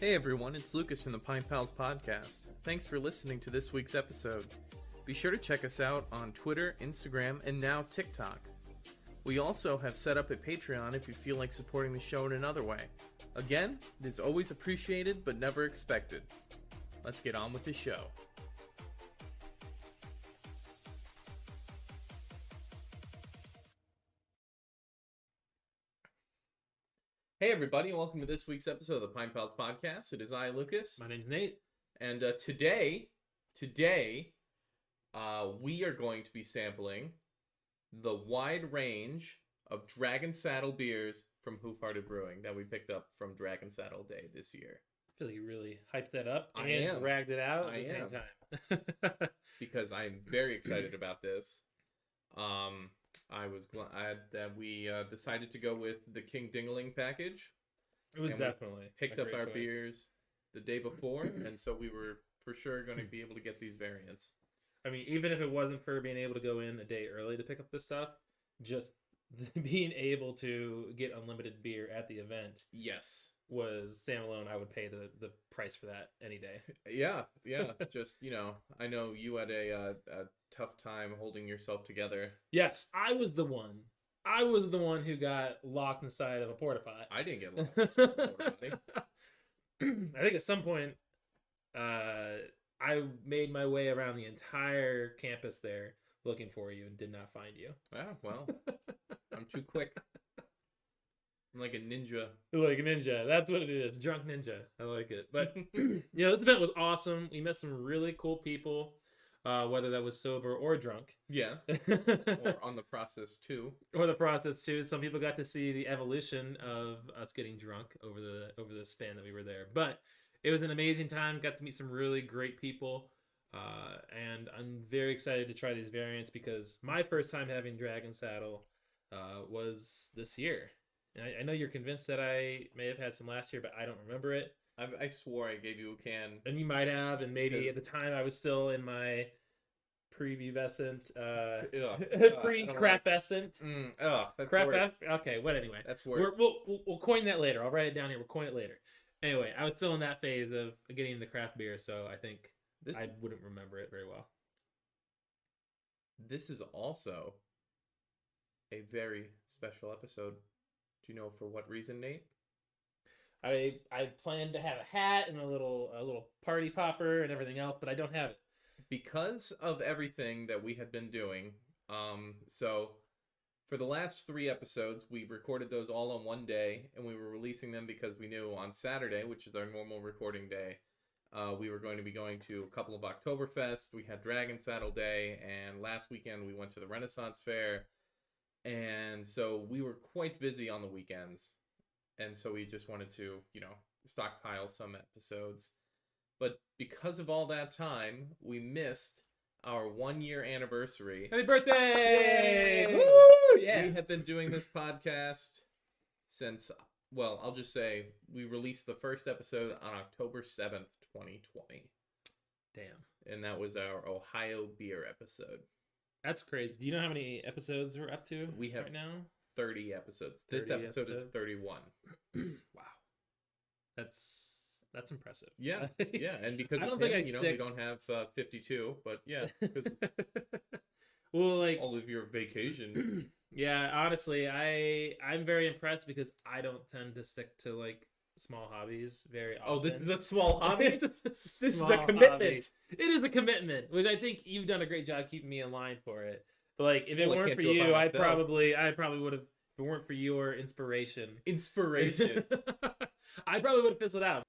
Hey everyone, it's Lucas from the Pine Pals podcast. Thanks for listening to this week's episode. Be sure to check us out on Twitter, Instagram, and now TikTok. We also have set up a Patreon if you feel like supporting the show in another way. Again, it is always appreciated but never expected. Let's get on with the show. Hey everybody, and welcome to this week's episode of the Pine Pals podcast. It is I, Lucas. My name's Nate. And today, we are going to be sampling the wide range of Dragon Saddle beers from Hoof Hearted Brewing that we picked up from Dragon Saddle Day this year. I feel like you really hyped that up I and am. dragged it out at I the am. same time. Because I'm very excited about this. I was glad that we decided to go with the King Dingaling package. It was And we definitely picked a up great our choice. beers the day before, and so we were for sure going to be able to get these variants. I mean, even if it wasn't for being able to go in a day early to pick up this stuff, just being able to get unlimited beer at the event Yes. was standalone. I would pay the price for that any day. Yeah. Just, I know you had a tough time holding yourself together. Yes, I was the one who got locked inside of a porta potty. I didn't get locked inside the porta potty. I think at some point, I made my way around the entire campus there looking for you and did not find you. Ah, well, I'm too quick. I'm like a ninja. Like a ninja. That's what it is. Drunk ninja. I like it. But, this event was awesome. We met some really cool people, whether that was sober or drunk. Yeah. Or on the process, too. Or the process, too. Some people got to see the evolution of us getting drunk over the span that we were there. But it was an amazing time. Got to meet some really great people. And I'm very excited to try these variants because my first time having Dragon Saddle was this year. And I know you're convinced that I may have had some last year, but I don't remember it. I swore I gave you a can. And you might have, and maybe at the time I was still in my pre-pubescent, pre-crapescent. That's worse. Okay, what anyway? That's worse. We'll coin that later. I'll write it down here. We'll coin it later. Anyway, I was still in that phase of getting into craft beer, so I think I wouldn't remember it very well. This is also a very special episode. Do you know for what reason, Nate? I planned to have a hat and a little party popper and everything else, but I don't have it. Because of everything that we had been doing, so for the last 3 episodes, we recorded those all on one day, and we were releasing them because we knew on Saturday, which is our normal recording day, we were going to be going to a couple of Oktoberfest. We had Dragon Saddle Day, and last weekend we went to the Renaissance Fair, and so we were quite busy on the weekends, and so we just wanted to, stockpile some episodes. But because of all that time, we missed our 1-year anniversary. Happy birthday! Woo! Yeah. We have been doing this podcast since, well, I'll just say we released the first episode on October 7th, 2020. Damn. And that was our Ohio beer episode. That's crazy. Do you know how many episodes we're up to We have right now? 30 episodes. This 30 episode is episodes? 31. Wow. That's impressive. Yeah, yeah. And because I of don't him, think I we stick- don't have 52, but yeah, because Well, like, all of your vacation. yeah, honestly, I'm very impressed because I don't tend to stick to like small hobbies very often. Oh, this is a small hobby? This is a commitment. It is a commitment, which I think you've done a great job keeping me in line for it. But like, if it Well, I weren't can't for do it by you, I myself. probably would have. If it weren't for your inspiration, Inspiration. I probably would have fizzled out.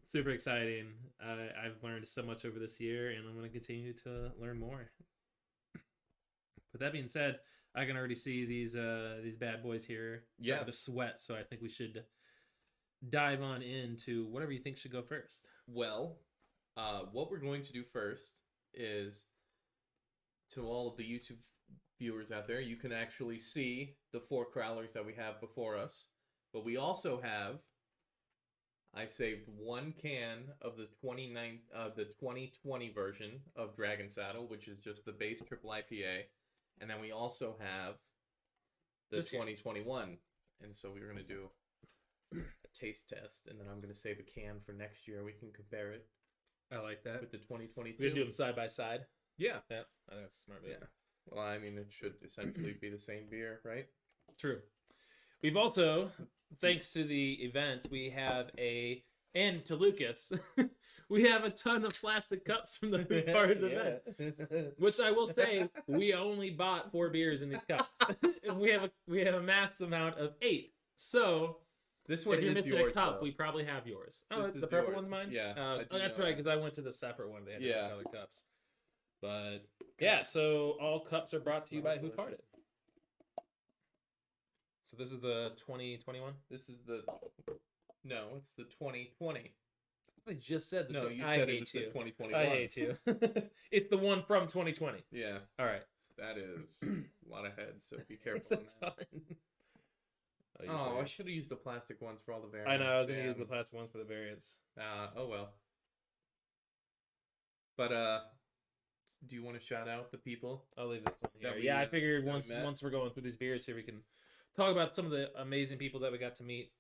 Super exciting. I've learned so much over this year, and I'm going to continue to learn more. With that being said, I can already see these bad boys here starting to sweat. So I think we should dive on into whatever you think should go first. Well, what we're going to do first is, to all of the YouTube viewers out there, you can actually see the 4 crowlers that we have before us. But we also have, I saved 1 can of the 2020 version of Dragon Saddle, which is just the base triple IPA. And then we also have the This year's. 2021. And so we're going to do taste test, and then I'm gonna save a can for next year. We can compare it I like that. with the 2022. We're gonna do them side by side. Yeah. Yeah, I think that's a smart move. Yeah. Well, I mean, it should essentially be the same beer, right? True. We've also, thanks to the event, and to Lucas, we have a ton of plastic cups from the Hoof Hearted event. Which I will say, we only bought 4 beers in these cups. And we have a mass amount of 8. So This one if you're is missing yours, a cup, though. we probably have yours. Oh, This the is purple yours. one's mine? Yeah, I do that's know right, that. because I went to the separate one. They had Yeah. other cups. But yeah, so all cups are brought to you by Hoof Hearted. So this is the 2021? This is the... No, it's the 2020. I just said No, you I said it hate was you. the 2021. I hate you. It's the one from 2020. Yeah, All right. that is a lot of heads, so be careful It's a on that. ton. Oh, I should have used the plastic ones for all the variants. I know, I was going to use damn. the plastic ones for the variants. Oh well. But do you want to shout out the people? I'll leave this one here. That Yeah, I we- figured that we once met? we're going through these beers here, we can talk about some of the amazing people that we got to meet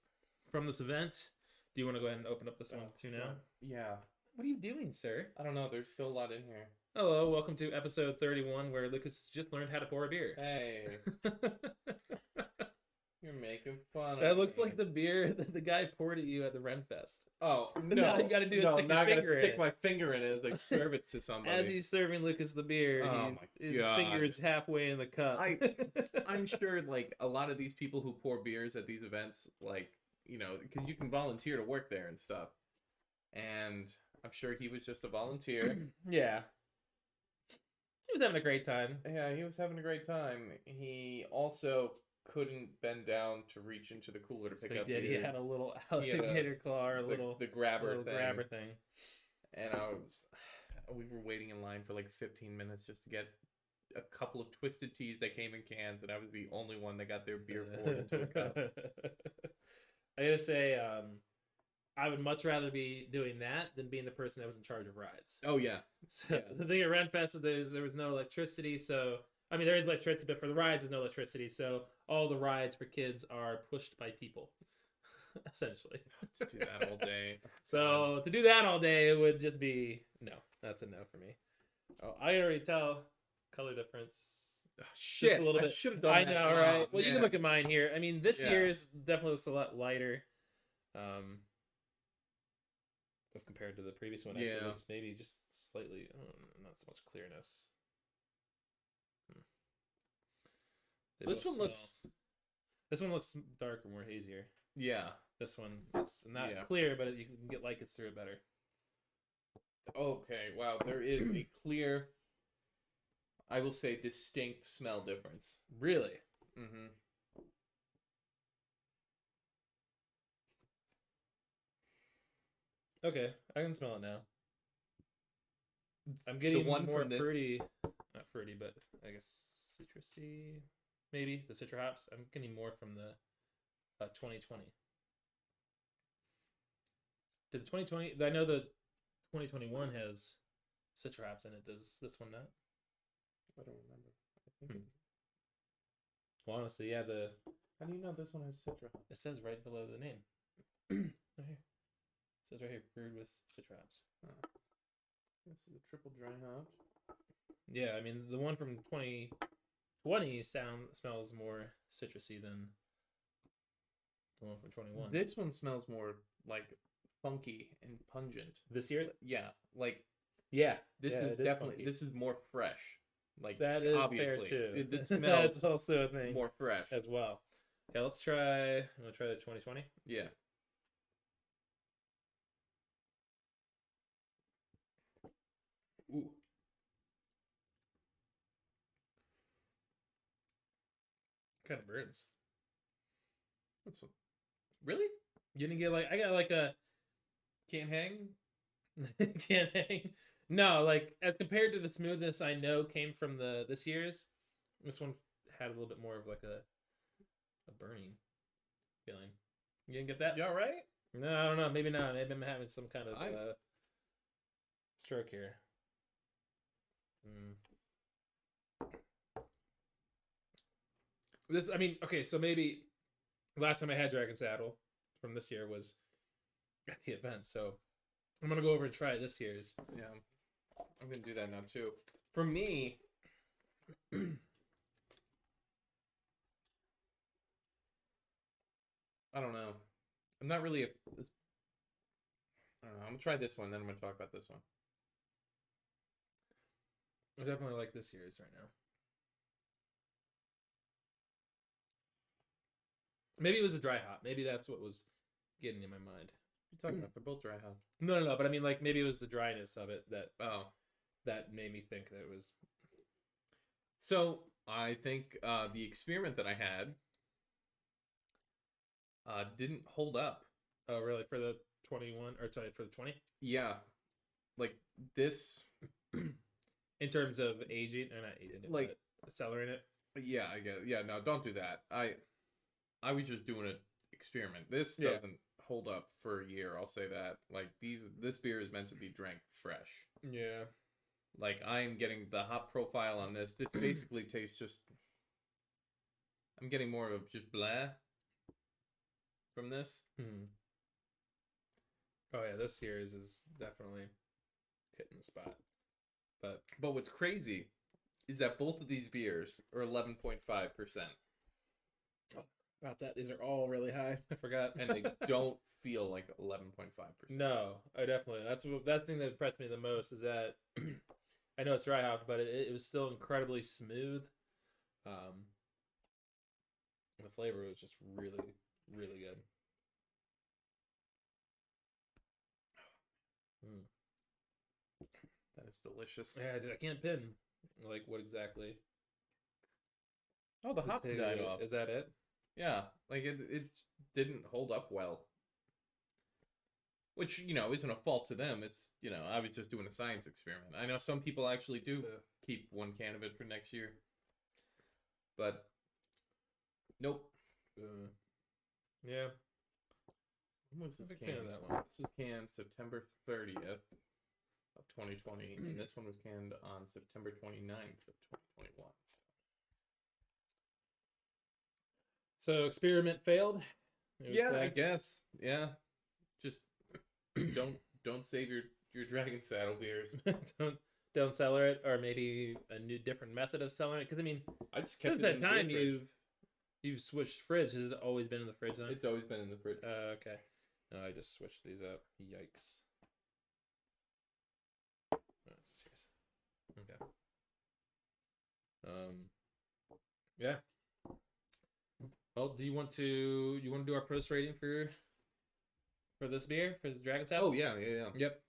from this event. Do you want to go ahead and open up this one too now? Yeah. What are you doing, sir? I don't know. There's still a lot in here. Hello, welcome to episode 31, where Lucas just learned how to pour a beer. Hey, you're making fun of That looks me. like the beer that the guy poured at you at the Renfest. Oh no! Now you gotta do is no, stick I'm not your gonna finger in stick it. my finger in it as I serve it to somebody. As he's serving Lucas the beer, Oh his my God. finger is halfway in the cup. I'm sure, like, a lot of these people who pour beers at these events, like, you know, because you can volunteer to work there and stuff. And I'm sure he was just a volunteer. Yeah. He was having a great time. Yeah, he was having a great time. He also couldn't bend down to reach into the cooler to So pick he up did. He beers. had a little He had a- alligator claw or a the, little the grabber thing. grabber thing. And we were waiting in line for like 15 minutes just to get a couple of twisted teas that came in cans, and I was the only one that got their beer poured into a cup. I gotta say, I would much rather be doing that than being the person that was in charge of rides. Oh yeah, So Yeah. the thing at Renfest is there was no electricity, so I mean there is electricity, but for the rides there's no electricity, so all the rides for kids are pushed by people, essentially. to do that all day. So to do that all day, it would just be no. That's a no for me. Oh, I can already tell color difference. Oh, shit, a little I bit. should have done I that. know, Oh, right? Well, you can man. look at mine here. I mean, this Yeah. year's definitely looks a lot lighter, as compared to the previous one. Actually, Yeah. looks maybe just slightly, not so much clearness. They This both one looks. This one looks darker, more hazier. Yeah. This one looks not Yeah. clear, but you can get lights through it better. Okay. Wow. There is a clear, I will say, distinct smell difference. Really? Mm-hmm. Okay, I can smell it now. I'm getting one more from this- fruity, not fruity, but I guess citrusy, maybe the citra hops. I'm getting more from the 2020. Did the 2020? I know the 2021 has citra hops in it. Does this one not? I don't remember. I think Well, honestly, yeah. How do you know this one has citra? It says right below the name. Right here. It says right here, brewed with citra hops. This is a triple dry hop. Yeah, I mean the one from 2020 smells more citrusy than the one from 21. This one smells more like funky and pungent. This year's? Yeah, like Yeah, this yeah, is it is definitely funky. this is more fresh. Like That is obviously, fair too. This That's smells also a thing more fresh. as well. Yeah, let's try. I'm gonna try the 2020. Yeah. Ooh. Kind of burns. That's really You didn't get I got like a can't hang. can't hang. No, like as compared to the smoothness I know came from this year's, this one had a little bit more of like a burning feeling. You didn't get that? You all right? No, I don't know. Maybe not. Maybe I'm having some kind of I- stroke here. This, I mean, okay, so maybe last time I had Dragon Saddle, from this year was at the event. So I'm gonna go over and try this year's. Yeah, I'm gonna do that now too. For me, I don't know. I'm not really I don't know. I'm gonna try this one, then I'm gonna talk about this one. I definitely like this year's right now. Maybe it was a dry hop. Maybe that's what was getting in my mind. What are you talking about? They're both dry hop. No. But I mean, like, maybe it was the dryness of it that Oh, that made me think that it was. so I think the experiment that I had didn't hold up. Oh, really? For the 21, or sorry, for the 20? Yeah, like this. In terms of aging, or not aging it, Like, but cellaring it. Yeah, I guess. Yeah, no, don't do that. I was just doing an experiment. This Yeah. doesn't hold up for a year. I'll say that. Like this beer is meant to be drank fresh. Yeah. Like I'm getting the hop profile on this. This basically tastes just. I'm getting more of just blah from this. Oh yeah, this year's is definitely hitting the spot. But what's crazy is that both of these beers are 11.5%, About that, these are all really high. I forgot. and they don't feel like 11.5%. No, I definitely. That's the thing that impressed me the most is that I know it's dry hop, but it was still incredibly smooth. The flavor was just really, really good. That is delicious. Yeah, I can't pin like what exactly. Oh, the hop died off. Is that it? Yeah, like it didn't hold up well. Which, isn't a fault to them. It's, I was just doing a science experiment. I know some people actually do keep one can of it for next year. But, nope. Yeah. When was this Big can? fan of that one. This was canned September 30th of 2020. And this one was canned on September 29th of 2021. So experiment failed? Yeah, I guess. Yeah. Just don't save your Dragon Saddle beers. don't cellar it, or maybe a new different method of cellaring it. Because I mean, I just kept since it that in the time beer you've switched fridge. Has it always been in the fridge then? It's always been in the fridge. Okay. No, I just switched these up. Yikes. Oh, that's serious. Okay. Yeah. Well, do you want to do our post rating for this beer, for this Dragon Saddle? Oh yeah. Yep.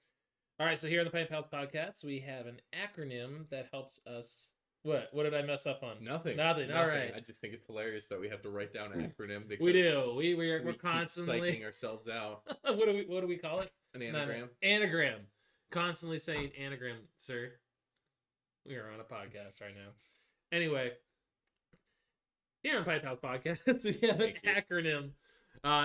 All right, so here on the Pipe Pals podcast, we have an acronym that helps us. What did I mess up on? Nothing. All right. I just think it's hilarious that we have to write down an acronym because We do. We're keep constantly psyching ourselves out. what do we call it? An anagram. Anagram. Constantly saying anagram, sir. We are on a podcast right now. Anyway, here on Pipe House Podcast, we have an acronym.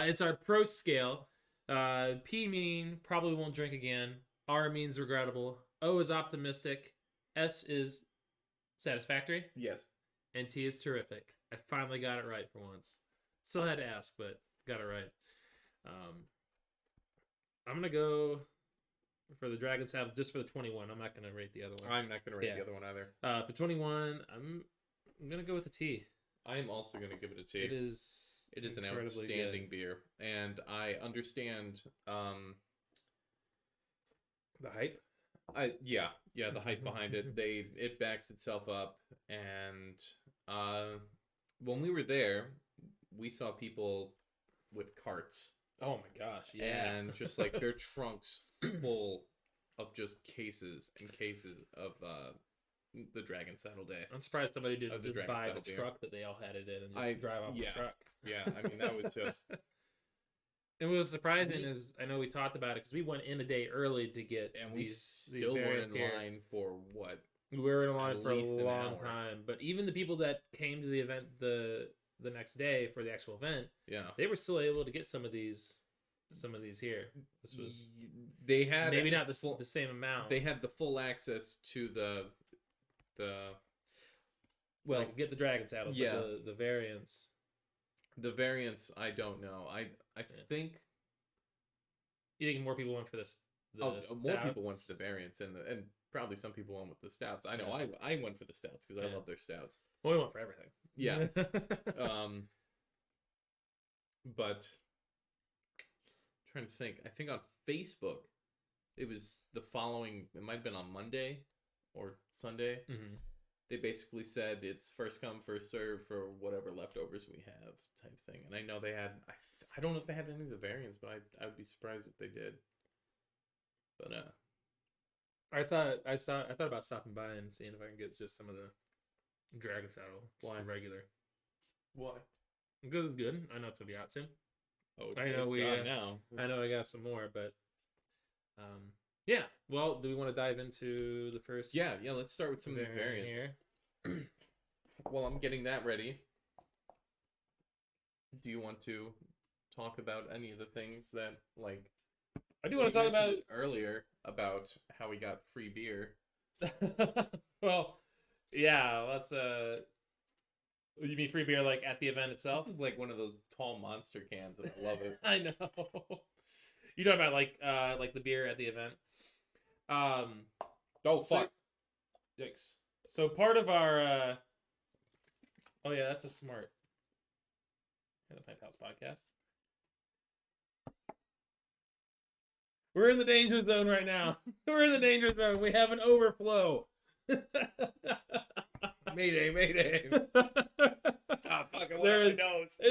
It's our pro scale. P meaning probably won't drink again. R means regrettable. O is optimistic. S is satisfactory. Yes. And T is terrific. I finally got it right for once. Still had to ask, but got it right. I'm going to go for the Dragon Saddle just for the 21. I'm not going to rate the other one. I'm not going to rate the other one either. For 21, I'm going to go with a T. I am also going to give it a T. It is an outstanding beer. And I understand the hype. The hype behind it. It backs itself up. And when we were there, we saw people with carts. Oh my gosh, yeah. And just like their trunks full of just cases and cases of the Dragon Saddle Day. I'm surprised somebody didn't just buy the beer. truck that they all had it in and just drive off the truck. Yeah, I mean, that was just... And what was surprising is, I know we talked about it, because we went in a day early to get and these still were in here. line for what? We were in line for a least an long hour. time. But even the people that came to the event the next day for the actual event, they were still able to get some of these here. This was they had maybe not the same amount. They had the full access to the get the Dragon Saddle, but the variants. The variants, I don't know. I think You think more people went for this? more people went for the variants, and probably some people went with the stouts. I know I went for the stouts because I love their stouts. Well, we went for everything. Yeah. But I'm trying to think. I think on Facebook, it was the following. It might have been on Monday or Sunday. Mm-hmm. They basically said it's first come first serve for whatever leftovers we have type thing. And I know they had. I don't know if they had any of the variants, but I would be surprised if they did. But I thought about stopping by and seeing if I can get just some of the Dragon Saddle. Why? Regular. Why? Because it's good. I know it's gonna be out soon. Oh, I know we now. I know I got some more, but yeah. Well, do we want to dive into the first? Yeah. Let's start with some of these variants. Here. Well, I'm getting that ready. Do you want to talk about any of the things that like? I do want to talk about earlier about how we got free beer. Well, yeah. Let's. You mean free beer like at the event itself? This is like one of those tall monster cans, and I love it. I know. You talking about like the beer at the event? Oh fuck! Yikes! So part of our. Oh yeah, that's a smart. The Pipe House podcast. We're in the danger zone right now. We're in the danger zone. We have an overflow. Mayday! Ah, fuck! There's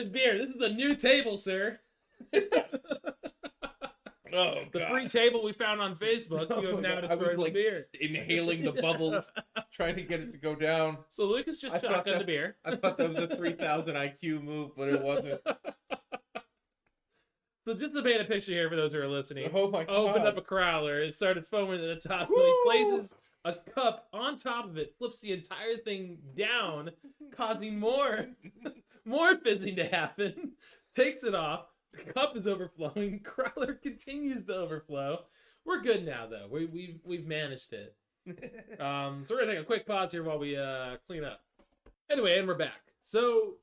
beer. This is a new table, sir. Oh, the God. free table we found on Facebook. You have now destroyed the beer. Inhaling the bubbles, trying to get it to go down. So Lucas just shotgunned the beer. I thought that was a 3,000 IQ move, but it wasn't. So just to paint a picture here for those who are listening. Oh my God. Opened up a crowler. It started foaming at the top. So he places a cup on top of it, flips the entire thing down, causing more fizzing to happen. Takes it off. The cup is overflowing. Crowler continues to overflow. We're good now, though. We've managed it. So we're gonna take a quick pause here while we clean up. Anyway, and we're back. So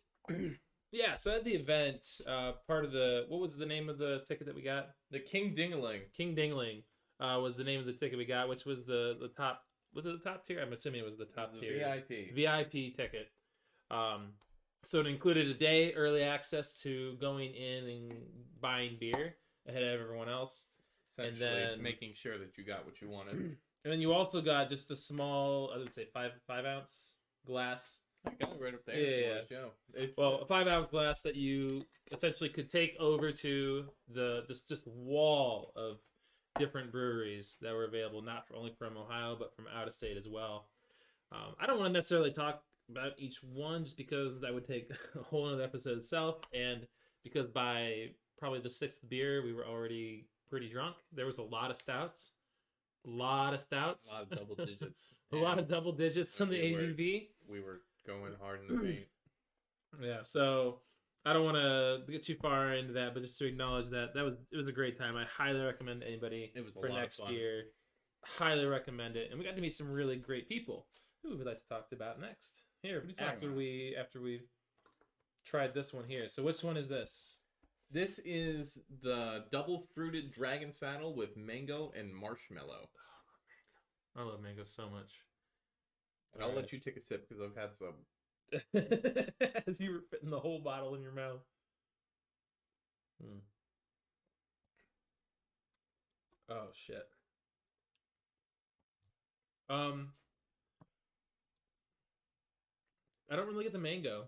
yeah, so at the event, part of what was the name of the ticket that we got? The King Dingaling. King Dingling was the name of the ticket we got, which was the top. Was it the top tier? I'm assuming it was the top tier. VIP ticket. So it included a day early access to going in and buying beer ahead of everyone else. Essentially, and then making sure that you got what you wanted. And then you also got just a small, I would say 5-ounce glass. I got it right up there. Yeah. It's a 5-ounce glass that you essentially could take over to the just wall of different breweries that were available, not only from Ohio but from out of state as well. I don't want to necessarily talk about each one just because that would take a whole other episode itself, and because by probably the 6th beer we were already pretty drunk. There was a lot of stouts. A lot of double digits. A lot of double digits on the ABV. We were going hard in the paint. Yeah, so I don't want to get too far into that, but just to acknowledge that it was a great time. I highly recommend anybody for next year. Highly recommend it, and we got to meet some really great people who we'd like to talk about next. Here, after we tried this one here. So which one is this? This is the double fruited dragon saddle with mango and marshmallow. I love mango so much. And I'll let you take a sip because I've had some. As you were fitting the whole bottle in your mouth. Oh shit. I don't really get the mango.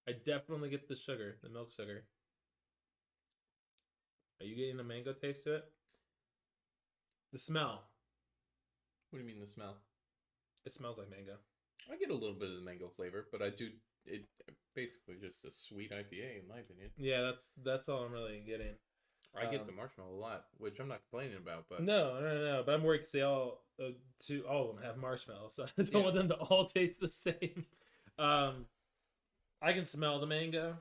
I definitely get the sugar, the milk sugar. Are you getting the mango taste to it? The smell. What do you mean the smell? It smells like mango. I get a little bit of the mango flavor, but I do it basically just a sweet IPA in my opinion. Yeah, that's all I'm really getting. I get the marshmallow a lot, which I'm not complaining about, but no. But I'm worried because they all of them have marshmallow, so I don't want them to all taste the same. I can smell the mango.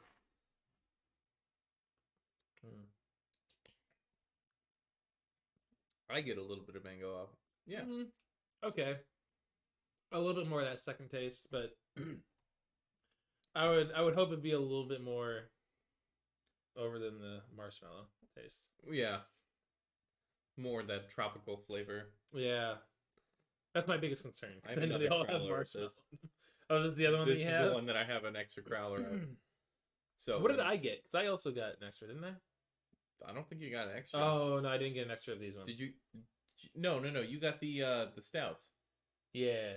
I get a little bit of mango off. Yeah. Okay. A little bit more of that second taste, but I would hope it'd be a little bit more over than the marshmallow taste. Yeah. More that tropical flavor. Yeah. That's my biggest concern. I have I know they another all have crowler of marshmallow. this. Oh, is it the other one that This you is have? the one that I have an extra crowler of. So What did I get? Because I also got an extra, didn't I? I don't think you got an extra. Oh no, I didn't get an extra of these ones. Did you? No. You got the stouts. Yeah.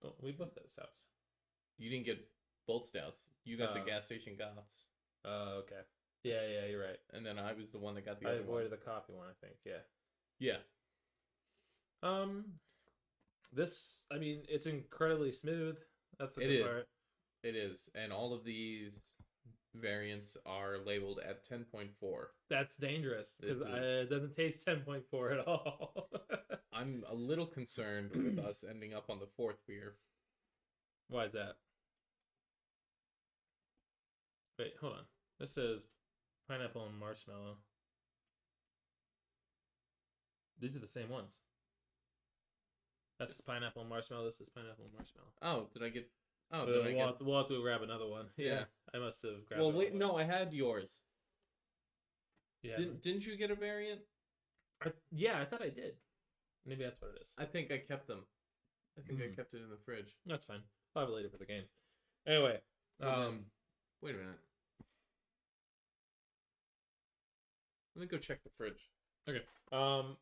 Oh, we both got the stouts. You didn't get both stouts. You got the Oh. gas station goths. Oh, okay. Yeah, you're right. And then I was the one that got the I other one. avoided the coffee one, I think. Yeah. Yeah. This, I mean, it's incredibly smooth. That's the It good is. part. It is. And all of these variants are labeled at 10.4. That's dangerous because This is- it doesn't taste 10.4 at all. I'm a little concerned with us ending up on the fourth beer. Why is that? Wait, hold on. This says pineapple and marshmallow. These are the same ones. This is pineapple and marshmallow. This is pineapple and marshmallow. Oh, did I get? Oh, We'll, then I guess. we'll have to grab another one. Yeah. I must have grabbed. Well, another wait. one. No, I had yours. Yeah. Didn't you get a variant? Yeah, I thought I did. Maybe that's what it is. I think I kept them. I think I Hmm. kept it in the fridge. That's fine. I'll have it later for the game. Anyway, Well, then, wait a minute. Let me go check the fridge.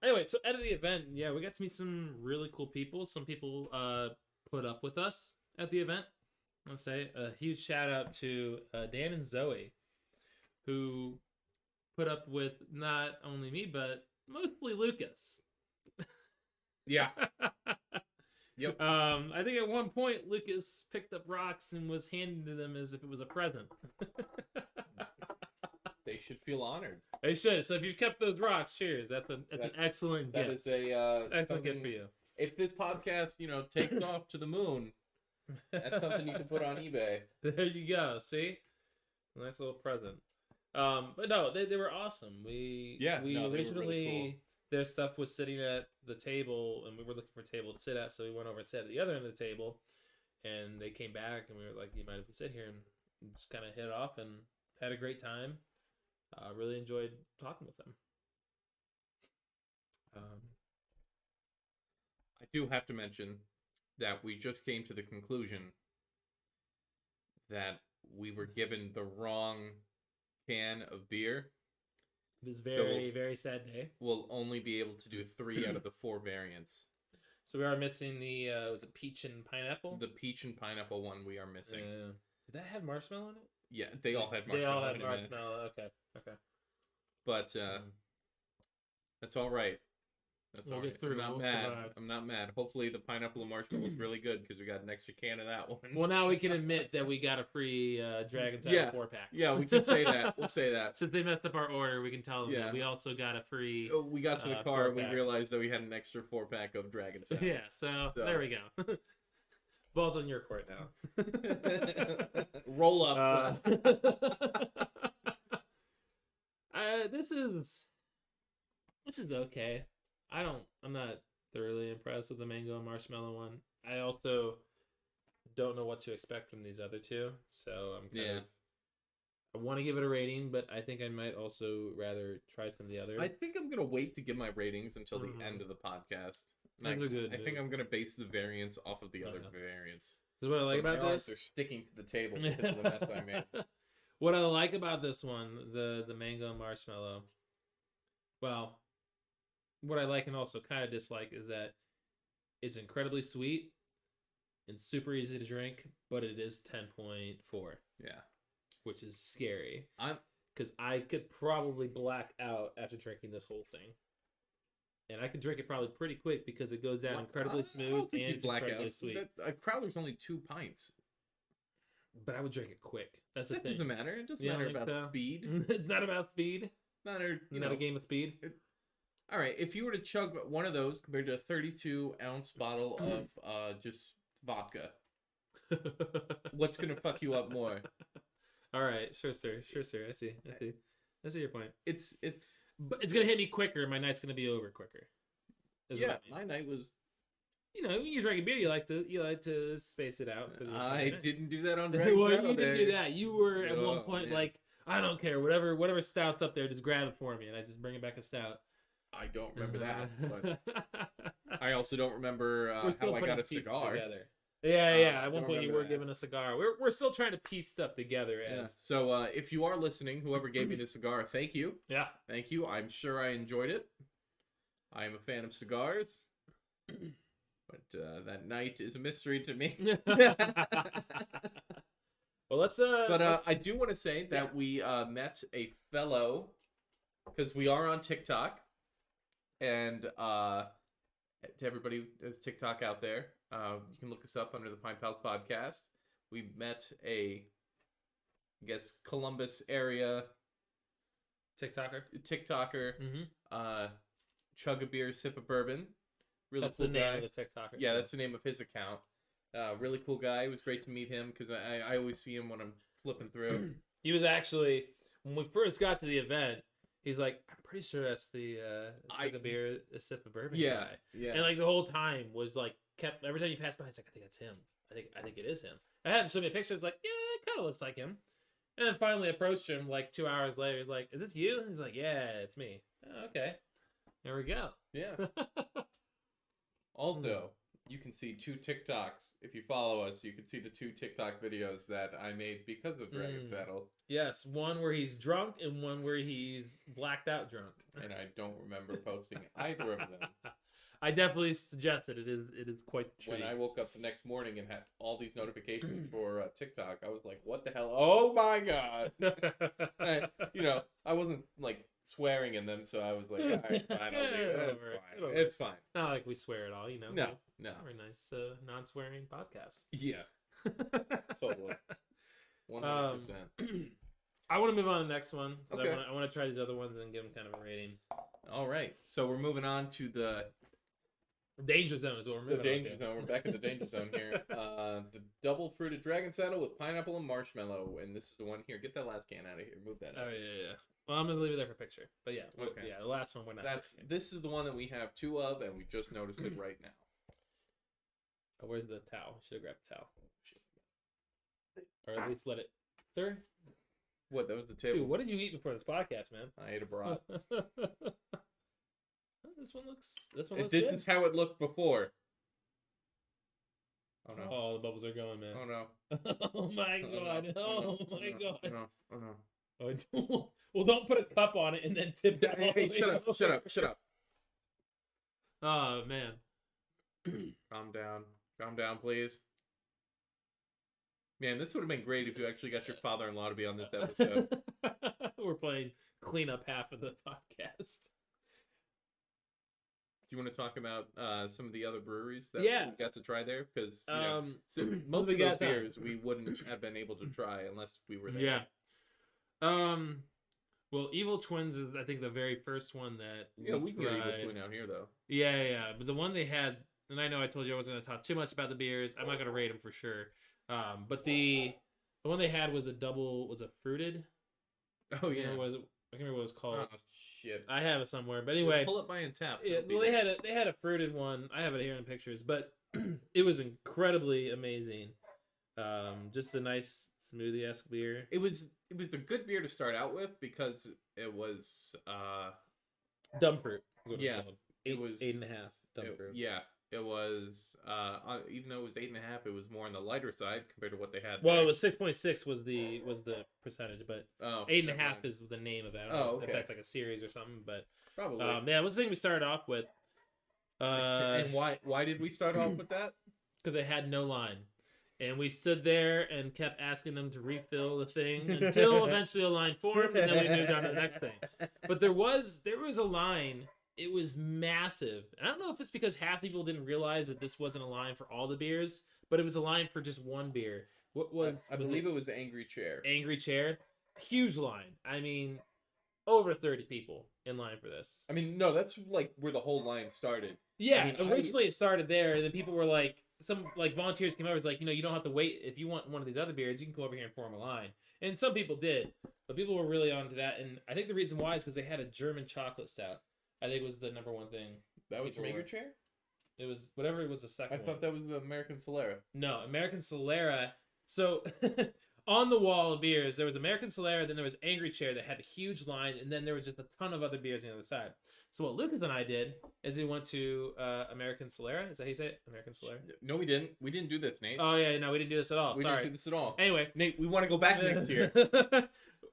anyway, so at the event, yeah, we got to meet some really cool people. Some people put up with us at the event. Let's say a huge shout out to Dan and Zoe, who put up with not only me but mostly Lucas. Yeah. Yep. I think at one point Lucas picked up rocks and was handing to them as if it was a present. They should feel honored. They should. So if you've kept those rocks, cheers. That's an excellent That gift. is a Excellent gift something- for you. If this podcast, takes off to the moon, that's something you can put on eBay. There you go. See, nice little present. But no, they were awesome. We Yeah, we no, they were originally really cool. their stuff was sitting at the table, and we were looking for a table to sit at, so we went over and sat at the other end of the table, and they came back, and we were like, "You mind if we sit here?" And just kind of hit it off and had a great time. Really enjoyed talking with them. I do have to mention that we just came to the conclusion that we were given the wrong can of beer. This So- very sad day. We'll only be able to do 3 out of the 4 variants. So we are missing the was it peach and pineapple? The peach and pineapple one we are missing. Did that have marshmallow in it? Yeah, they all had They marshmallow. all had in it. marshmallow. Okay. But that's all right. That's We'll all get right. through, I'm not we'll mad. survive. I'm not mad. Hopefully the pineapple and marshmallow is really good because we got an extra can of that one. Well, now we can admit that we got a free Dragon Saddle Yeah. 4-pack. Yeah, we can say that. We'll say that. Since they messed up our order, we can tell them Yeah. that we also got a free. Oh, we got to the car and we 4-pack. realized that we had an extra 4-pack of Dragon Saddle. Yeah, so there we go. Ball's on your court now. Roll up. This is okay. I'm not thoroughly impressed with the mango and marshmallow one. I also don't know what to expect from these other two, so I'm kind of. I want to give it a rating, but I think I might also rather try some of the others. I think I'm gonna wait to give my ratings until the Mhm. end of the podcast. That's a good I think move. I'm gonna base the variants off of the other Yeah. variants. Because what I like But my about arms this, are sticking to the table because of the mess I made. What I like about this one, the mango and marshmallow, well, what I like and also kind of dislike is that it's incredibly sweet and super easy to drink, but it is 10.4, Yeah, which is scary. I'm. Because I could probably black out after drinking this whole thing. And I could drink it probably pretty quick because it goes down incredibly I smooth don't think and you'd it's black incredibly out. sweet. A Crowler's only 2 pints. But I would drink it quick. That's the That thing. doesn't matter. It doesn't You don't matter think about so? speed. It's not about speed. Matter. Not a game of speed. All right. If you were to chug one of those compared to a 32-ounce bottle of just vodka, what's gonna fuck you up more? All right, sure, sir. I see your point. It's But it's gonna hit me quicker. My night's gonna be over quicker. Is what yeah. I mean. My night was when you're drinking beer, you like to space it out. For the I entire night. didn't do that on Dragon Well, Saddle you didn't Day. do that. You were at one Oh, point man. like, I don't care, whatever stout's up there, just grab it for me, and I just bring it back a stout. I don't remember that, but I also don't remember We're still how I putting got a pieces cigar. together. Yeah. At one don't point, you remember were that. given a cigar. We're still trying to piece stuff together. Yeah. As So if you are listening, whoever gave me the cigar, thank you. yeah. Thank you. I'm sure I enjoyed it. I am a fan of cigars. But that night is a mystery to me. Well, let's. But I do want to say that we met a fellow, because we are on TikTok, and to everybody who's TikTok out there, you can look us up under the Pine Pals podcast. We met I guess, Columbus area TikToker. TikToker, chug a beer, sip a bourbon. Really That's cool the name guy. of the TikToker. Yeah, that's the name of his account. Really cool guy. It was great to meet him because I always see him when I'm flipping through. He was actually, when we first got to the event, he's like, I'm pretty sure that's the chug a beer, a sip of bourbon guy. Yeah. And like the whole time was like kept every time you passed by, it's like, I think that's him. I think it is him. I had him show me a picture. It's like, yeah, it kind of looks like him. And then finally approached him like 2 hours later. He's like, is this you? He's like, yeah, it's me. Oh, okay, there we go. Yeah. Also, you can see 2 TikToks. If you follow us, you can see the 2 TikTok videos that I made because of Dragon Saddle. Yes, one where he's drunk and one where he's blacked out drunk. And I don't remember posting either of them. I definitely suggested it is quite the treat. When I woke up the next morning and had all these notifications for TikTok, I was like, what the hell? Oh my God. I wasn't like swearing in them, so I was like, all right, fine, I'll do it. It's fine. It's fine. Not like we swear at all, No. We're a nice non-swearing podcast. Yeah. Totally. 100%. I want to move on to the next one. Okay. I want to try these other ones and give them kind of a rating. All right. So we're moving on to the Danger zone is what we're moving danger on to. zone. We're back in the danger zone here. The double fruited dragon saddle with pineapple and marshmallow, and this is the one here. Get that last can out of here. Move that out. Oh yeah. Well, I'm gonna leave it there for picture. But yeah, Okay. Yeah, the last one we're not. This is the one that we have 2 of, and we just noticed it right now. Oh, where's the towel? Should have grabbed the towel. Or at least let it stir. What? That was the table. Dude, what did you eat before this podcast, man? I ate a brat. This one looks This good. is how it looked before. Oh no. Oh, the bubbles are going, man. Oh no. Oh my god. Oh my god. Oh no. Oh no. Oh, don't, well, don't put a cup on it and then tip it. Hey, shut up. Oh man. Calm down, please. Man, this would have been great if you actually got your father-in-law to be on this episode. We're playing clean up half of the podcast. Do you want to talk about some of the other breweries that Yeah. we got to try there? Because What most we of those got time? beers we wouldn't have been able to try unless we were there. Yeah. Well, Evil Twins is I think the very first one that We can get tried. Evil Twin out here though. Yeah. But the one they had, and I know I told you I wasn't going to talk too much about the beers. I'm not going to rate them for sure. But the one they had was a fruited. Oh yeah. I can't remember what it was called. Oh shit. I have it somewhere. But anyway, pull up my Untapped. yeah, well, they had a fruited one. I have it here in pictures, but it was incredibly amazing. Just a nice smoothie-esque beer. It was a good beer to start out with because it was Dumb fruit. Is what Yeah, it was 8.5 dumb fruit. Yeah, it was. Even though it was 8.5, it was more on the lighter side compared to what they had. Well, there. it was 6.6 was the percentage, but 8.5 is the name of it. I don't know if that's like a series or something, but probably. yeah, it was the thing we started off with. And why did we start off with that? Because they had no line. And we stood there and kept asking them to refill the thing until eventually a line formed, and then we moved on to the next thing. But there was a line. It was massive. And I don't know if it's because half the people didn't realize that this wasn't a line for all the beers, but it was a line for just one beer. What was? I believe it was Angry Chair. Angry Chair. Huge line. I mean, over 30 people in line for this. I mean, no, that's like where the whole line started. Yeah, originally it started there, and then people were like, some like volunteers came over. It's like, you don't have to wait. If you want one of these other beers, you can come over here and form a line. And some people did, but people were really onto that. And I think the reason why is because they had a German chocolate stout. I think was the number one thing. That was from Angry Chair? It was whatever it was the second I one. thought that was the American Solera. No, American Solera. So on the wall of beers, there was American Solera, then there was Angry Chair that had a huge line, and then there was just a ton of other beers on the other side. So what Lucas and I did is we went to American Solera. Is that how you say it? American Solera? No, we didn't. We didn't do this, Nate. Oh yeah, no, we didn't do this at all. We Sorry. didn't do this at all. Anyway, Nate, we want to go back next year.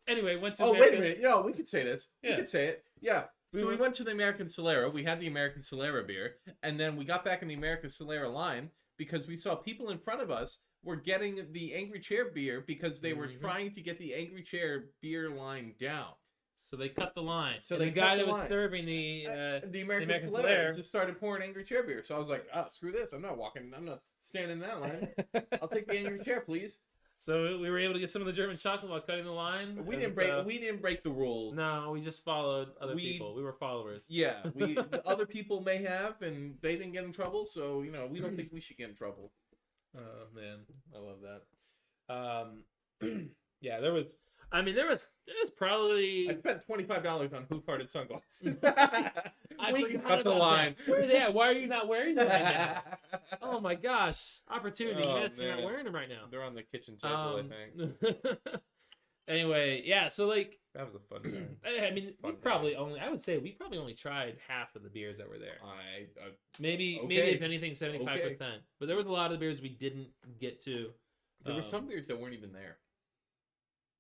Anyway, went to. Oh, American... wait a minute. No, we could say this. Yeah. We could say it. Yeah. We So we went- went to the American Solera. We had the American Solera beer, and then we got back in the American Solera line because we saw people in front of us were getting the Angry Chair beer because they were Mhm. trying to get the Angry Chair beer line down. So they cut the line. So And they the guy cut that the was line. serving the The American, American Solera Solera. just started pouring Angry Chair beer. So I was like, screw this. I'm not standing in that line. I'll take the Angry Chair, please. So we were able to get some of the German chocolate while cutting the line. We and didn't break. We didn't break the rules. No, we just followed other We- people. We were followers. Yeah, the other people may have, and they didn't get in trouble. So we don't think we should get in trouble. Oh man, I love that. Yeah, there was probably. I spent $25 on Hoof Hearted sunglasses. I we forgot cut the about line. that. Where are they at? Why are you not wearing them right now? Oh my gosh, opportunity! Oh, Yes, you're not man. wearing them right now. They're on the kitchen table, I think. Anyway, yeah. So like, That was a fun time. I mean, Fun I would say we probably only tried half of the beers that were there. I Maybe Okay. if anything, 75%. But there was a lot of the beers we didn't get to. there were some beers that weren't even there.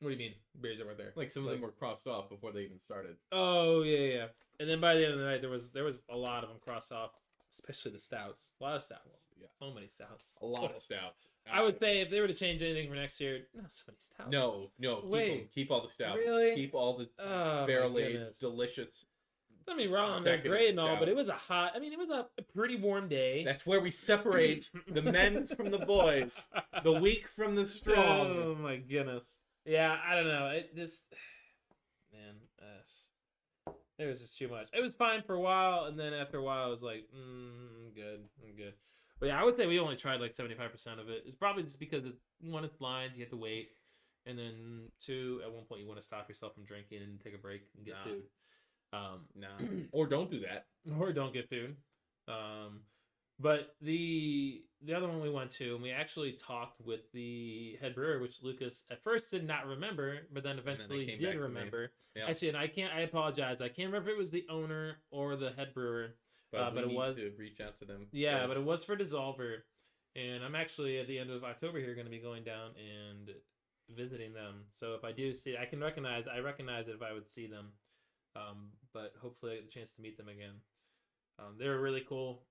What do you mean beers that weren't there? Like some of them were crossed off before they even started. Oh yeah. And then by the end of the night, there was a lot of them crossed off, especially the stouts. A lot of stouts. Yeah. So many stouts. A lot of stouts. I would say if they were to change anything for next year, not so many stouts. No. Keep Wait. them. Keep all the stouts. Really? Keep all the Oh, my barrel aged, goodness. delicious. Don't be wrong, they're decadent great and all, but stouts. it was a pretty warm day. That's where we separate the men from the boys, the weak from the strong. Oh my goodness. Yeah, I don't know. It just, man, it was just too much. It was fine for a while, and then after a while, I was like, I'm good. But yeah, I would say we only tried like 75% of it. It's probably just because one, it's lines, you have to wait, and then two, at one point, you want to stop yourself from drinking and take a break and get food. Nah. Or don't do that. Or don't get food. But the other one we went to, and we actually talked with the head brewer, which Lucas at first did not remember, but then eventually came back did to me. remember. Yeah. Actually, and I apologize. I can't remember if it was the owner or the head brewer. But it we was- need to reach out to them. Yeah, still. but it was for Dissolver. And I'm actually at the end of October here going to be going down and visiting them. So if I do see, I recognize it if I would see them. But hopefully I get the chance to meet them again. They were really cool.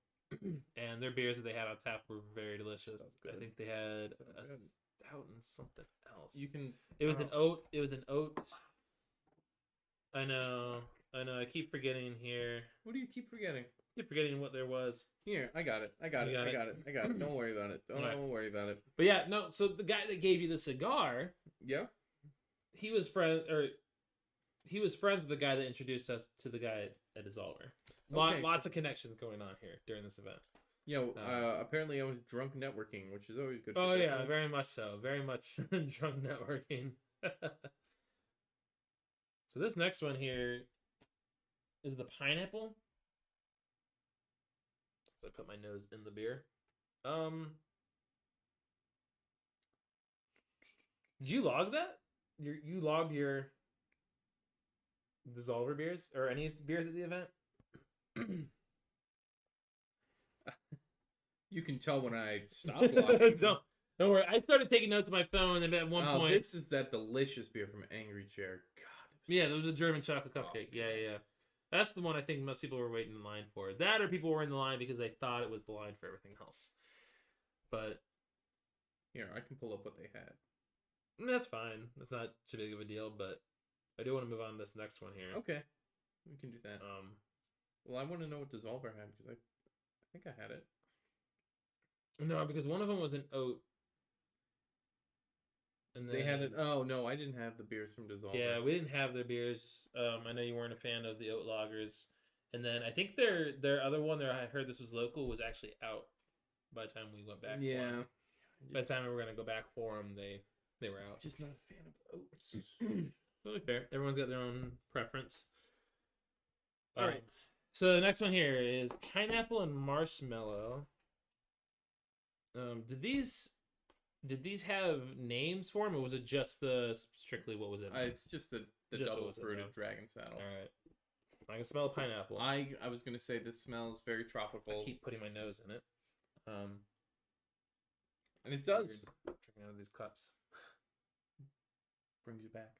And their beers that they had on tap were very delicious. Sounds good. I think they had a Sounds good. stout and something else. You can. It was an oat. It was an oat. I know. I keep forgetting here. What do you keep forgetting? I keep forgetting what there was. Here, I got it. You got it? Don't worry about it. Alright. Don't worry about it. But yeah, no. So the guy that gave you the cigar, Yeah. he was friends with the guy that introduced us to the guy at Dissolver. Okay. Lots of connections going on here during this event. Apparently I was drunk networking, which is always good. For Oh yeah, business. very much so. Very much drunk networking. So this next one here is the pineapple. So I put my nose in the beer. Did you log that? You logged your Dissolver beers or any beers at the event? You can tell when I stopped logging. Don't worry. I started taking notes on my phone, and at one point, This is that delicious beer from Angry Chair. God. yeah, there was a German chocolate Oh, cupcake. Yeah. That's the one I think most people were waiting in line for. That or people were in the line because they thought it was the line for everything else. But Here, I can pull up what they had. that's fine. It's not too big of a deal. But I do want to move on to this next one here. Okay, we can do that. Well, I want to know what Dissolver had because I think I had it. No, because one of them was an oat. And They had it. Oh no, I didn't have the beers from Dissolver. Yeah, we didn't have their beers. I know you weren't a fan of the oat lagers. And then I think their other one there, I heard this was local, was actually out by the time we went back. Yeah. For 'em. By the time we were gonna go back for them, they were out. Just not a fan of oats. Totally fair. Everyone's got their own preference. All right. So the next one here is pineapple and marshmallow. Did these have names for them, or was it just the strictly what was in them? It's just the Just what double was in fruited them. dragon saddle. All right. I can smell pineapple. I was gonna say this smells very tropical. I keep putting my nose in it. And it does. Weird drinking out of these cups. Brings you back.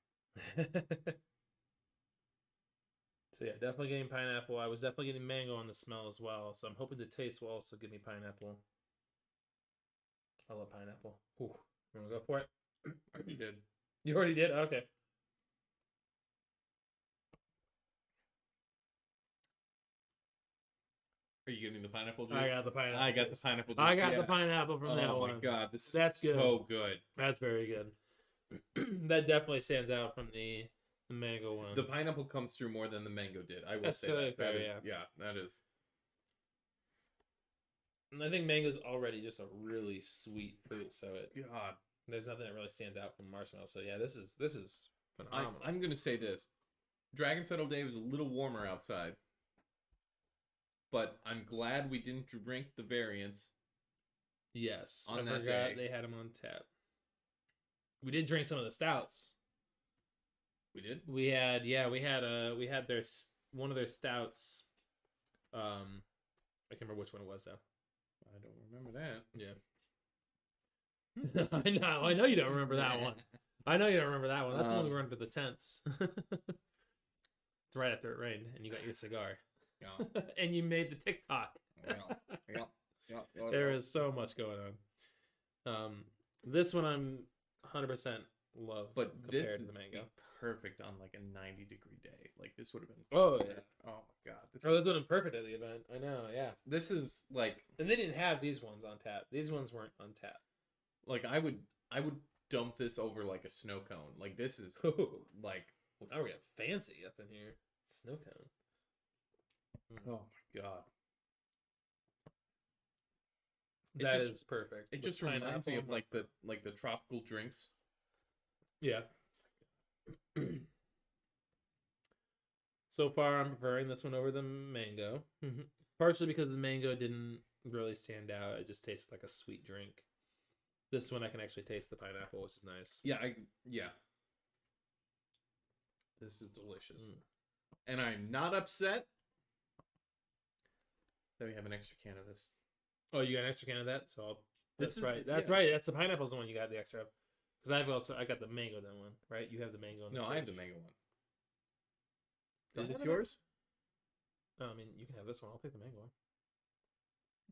So yeah, definitely getting pineapple. I was definitely getting mango on the smell as well. So I'm hoping the taste will also give me pineapple. I love pineapple. Ooh, you want to go for it? You did. You already did? Okay. Are you getting the pineapple juice? I got the pineapple. I got the pineapple juice. I got the pineapple from that one. Oh my god, this is That's good. so good. That's very good. That definitely stands out from the mango one. The pineapple comes through more than the mango did. I will That's say totally that. fair, That is, yeah. that is. And I think mango's already just a really sweet fruit, so God. there's nothing that really stands out from marshmallow. So yeah, this is phenomenal. I'm gonna say this. Dragon Saddle Day was a little warmer outside. But I'm glad we didn't drink the variants. Yes, on I that forgot day. they had them on tap. We did drink some of the stouts. We did? We had their one of their stouts. I can't remember which one it was though. I don't remember that. Yeah. I know you don't remember that one. I know you don't remember that one. That's the one we were under the tents. It's right after it rained, and you got your cigar. Yeah. And you made the TikTok. Yeah. There is so much going on. This one I'm 100% love, But this compared to would the be mango. perfect on like a 90-degree day. Like this would have been. Oh yeah. Oh my god. This would have been perfect at the event. I know. Yeah. This is like And they didn't have these ones on tap. These ones weren't on tap. like I would dump this over like a snow cone. Like this is like Well, now we're getting fancy up in here. Snow cone. oh my god. That is perfect. It With just reminds me of pineapple. like the tropical drinks. Yeah. So far, I'm preferring this one over the mango. Partially because the mango didn't really stand out. It just tasted like a sweet drink. This one, I can actually taste the pineapple, which is nice. Yeah. This is delicious. And I'm not upset that we have an extra can of this. Oh, you got an extra can of that? So This that's is- right. That's yeah. right. That's the pineapple's the one you got the extra of. Because I got the mango then one, right? You have the mango. In the No, I have the fridge. mango one. Do I Is have this it? yours? Oh, I mean, you can have this one. I'll take the mango one.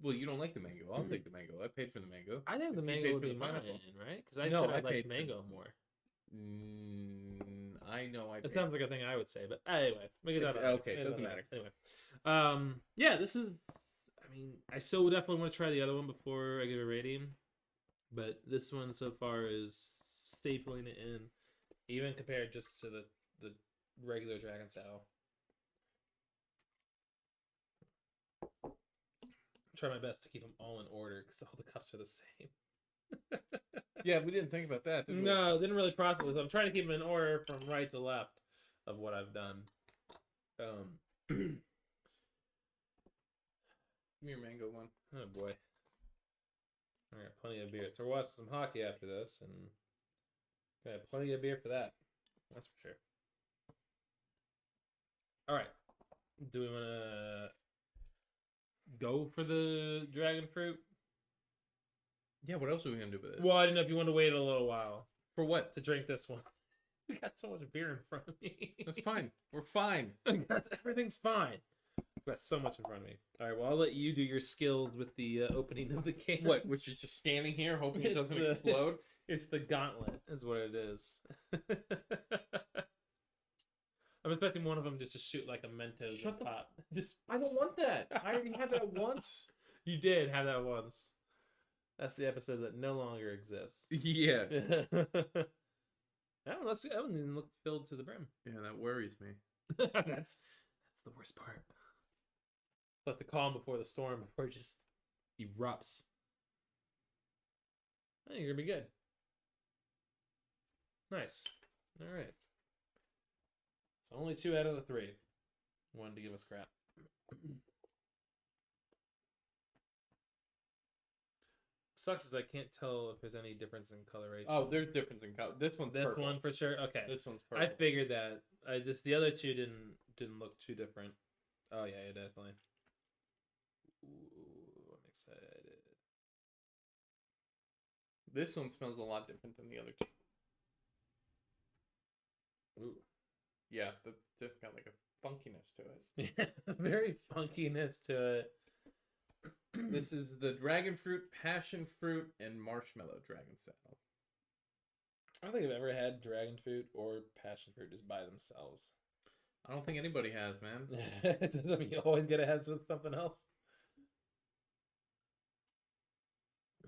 Well, you don't like the mango. I'll take the mango. I paid for the mango. I think the If you mango paid would for be the mine, pineapple. right? Because I No, said I I like paid for- mango more. I know. It sounds like a thing I would say, but anyway, we can talk about okay, it. doesn't matter. Anyway, yeah, this is. I mean, I still definitely want to try the other one before I give a rating, but this one so far is stapling it in, even compared just to the regular Dragon Saddle. Try my best to keep them all in order because all the cups are the same. Yeah, we didn't think about that, did we? No, didn't really process this. I'm trying to keep them in order from right to left of what I've done. Give me your mango one. Oh boy. I got plenty of beer. So we're watching some hockey after this, and got plenty of beer for that. That's for sure. All right. Do we want to go for the dragon fruit? Yeah, what else are we gonna do with it? Well, I didn't know if you wanted to wait a little while For what? to drink this one. We got so much beer in front of me. That's fine. We're fine. Everything's fine. I've got so much in front of me. All right, well, I'll let you do your skills with the opening of the can. What? Which is just standing here hoping it doesn't explode? It's the gauntlet, is what it is. I'm expecting one of them just to shoot like a Mentos Shut and the pop. Just I don't want that. I already had that once. you did have that once. That's the episode that no longer exists. Yeah. That one looks. That one even looked filled to the brim. Yeah, that worries me. That's the worst part. Like the calm before the storm, before it just erupts. I think you're gonna be good. Nice. All right. So only 2 out of the 3 wanted to give us crap. Sucks is I can't tell if there's any difference in coloration. Oh, there's difference in color. This one's This purple. one for sure. Okay, This one's I purple. figured that. I just the other two didn't look too different. Oh yeah, definitely. Ooh, I'm excited. This one smells a lot different than the other two. Ooh, yeah, that's got like a funkiness to it. Yeah, very funkiness to it. This is the dragon fruit, passion fruit, and marshmallow dragon saddle. I don't think I've ever had dragon fruit or passion fruit just by themselves. I don't think anybody has, man. Doesn't mean you always gotta have something else.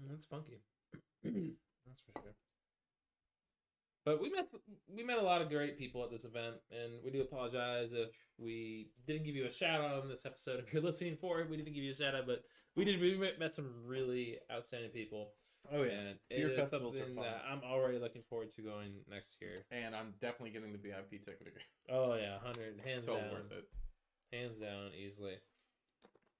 That's funky. That's for sure. But we met a lot of great people at this event, and we do apologize if we didn't give you a shout out on this episode. If you're listening for it, we didn't give you a shout out, but we did. We met some really outstanding people. Oh yeah, and beer it is festivals are something fun. that I'm already looking forward to going next year. And I'm definitely getting the VIP ticket again. Oh yeah, 100 hands so down. worth it. Hands down, easily.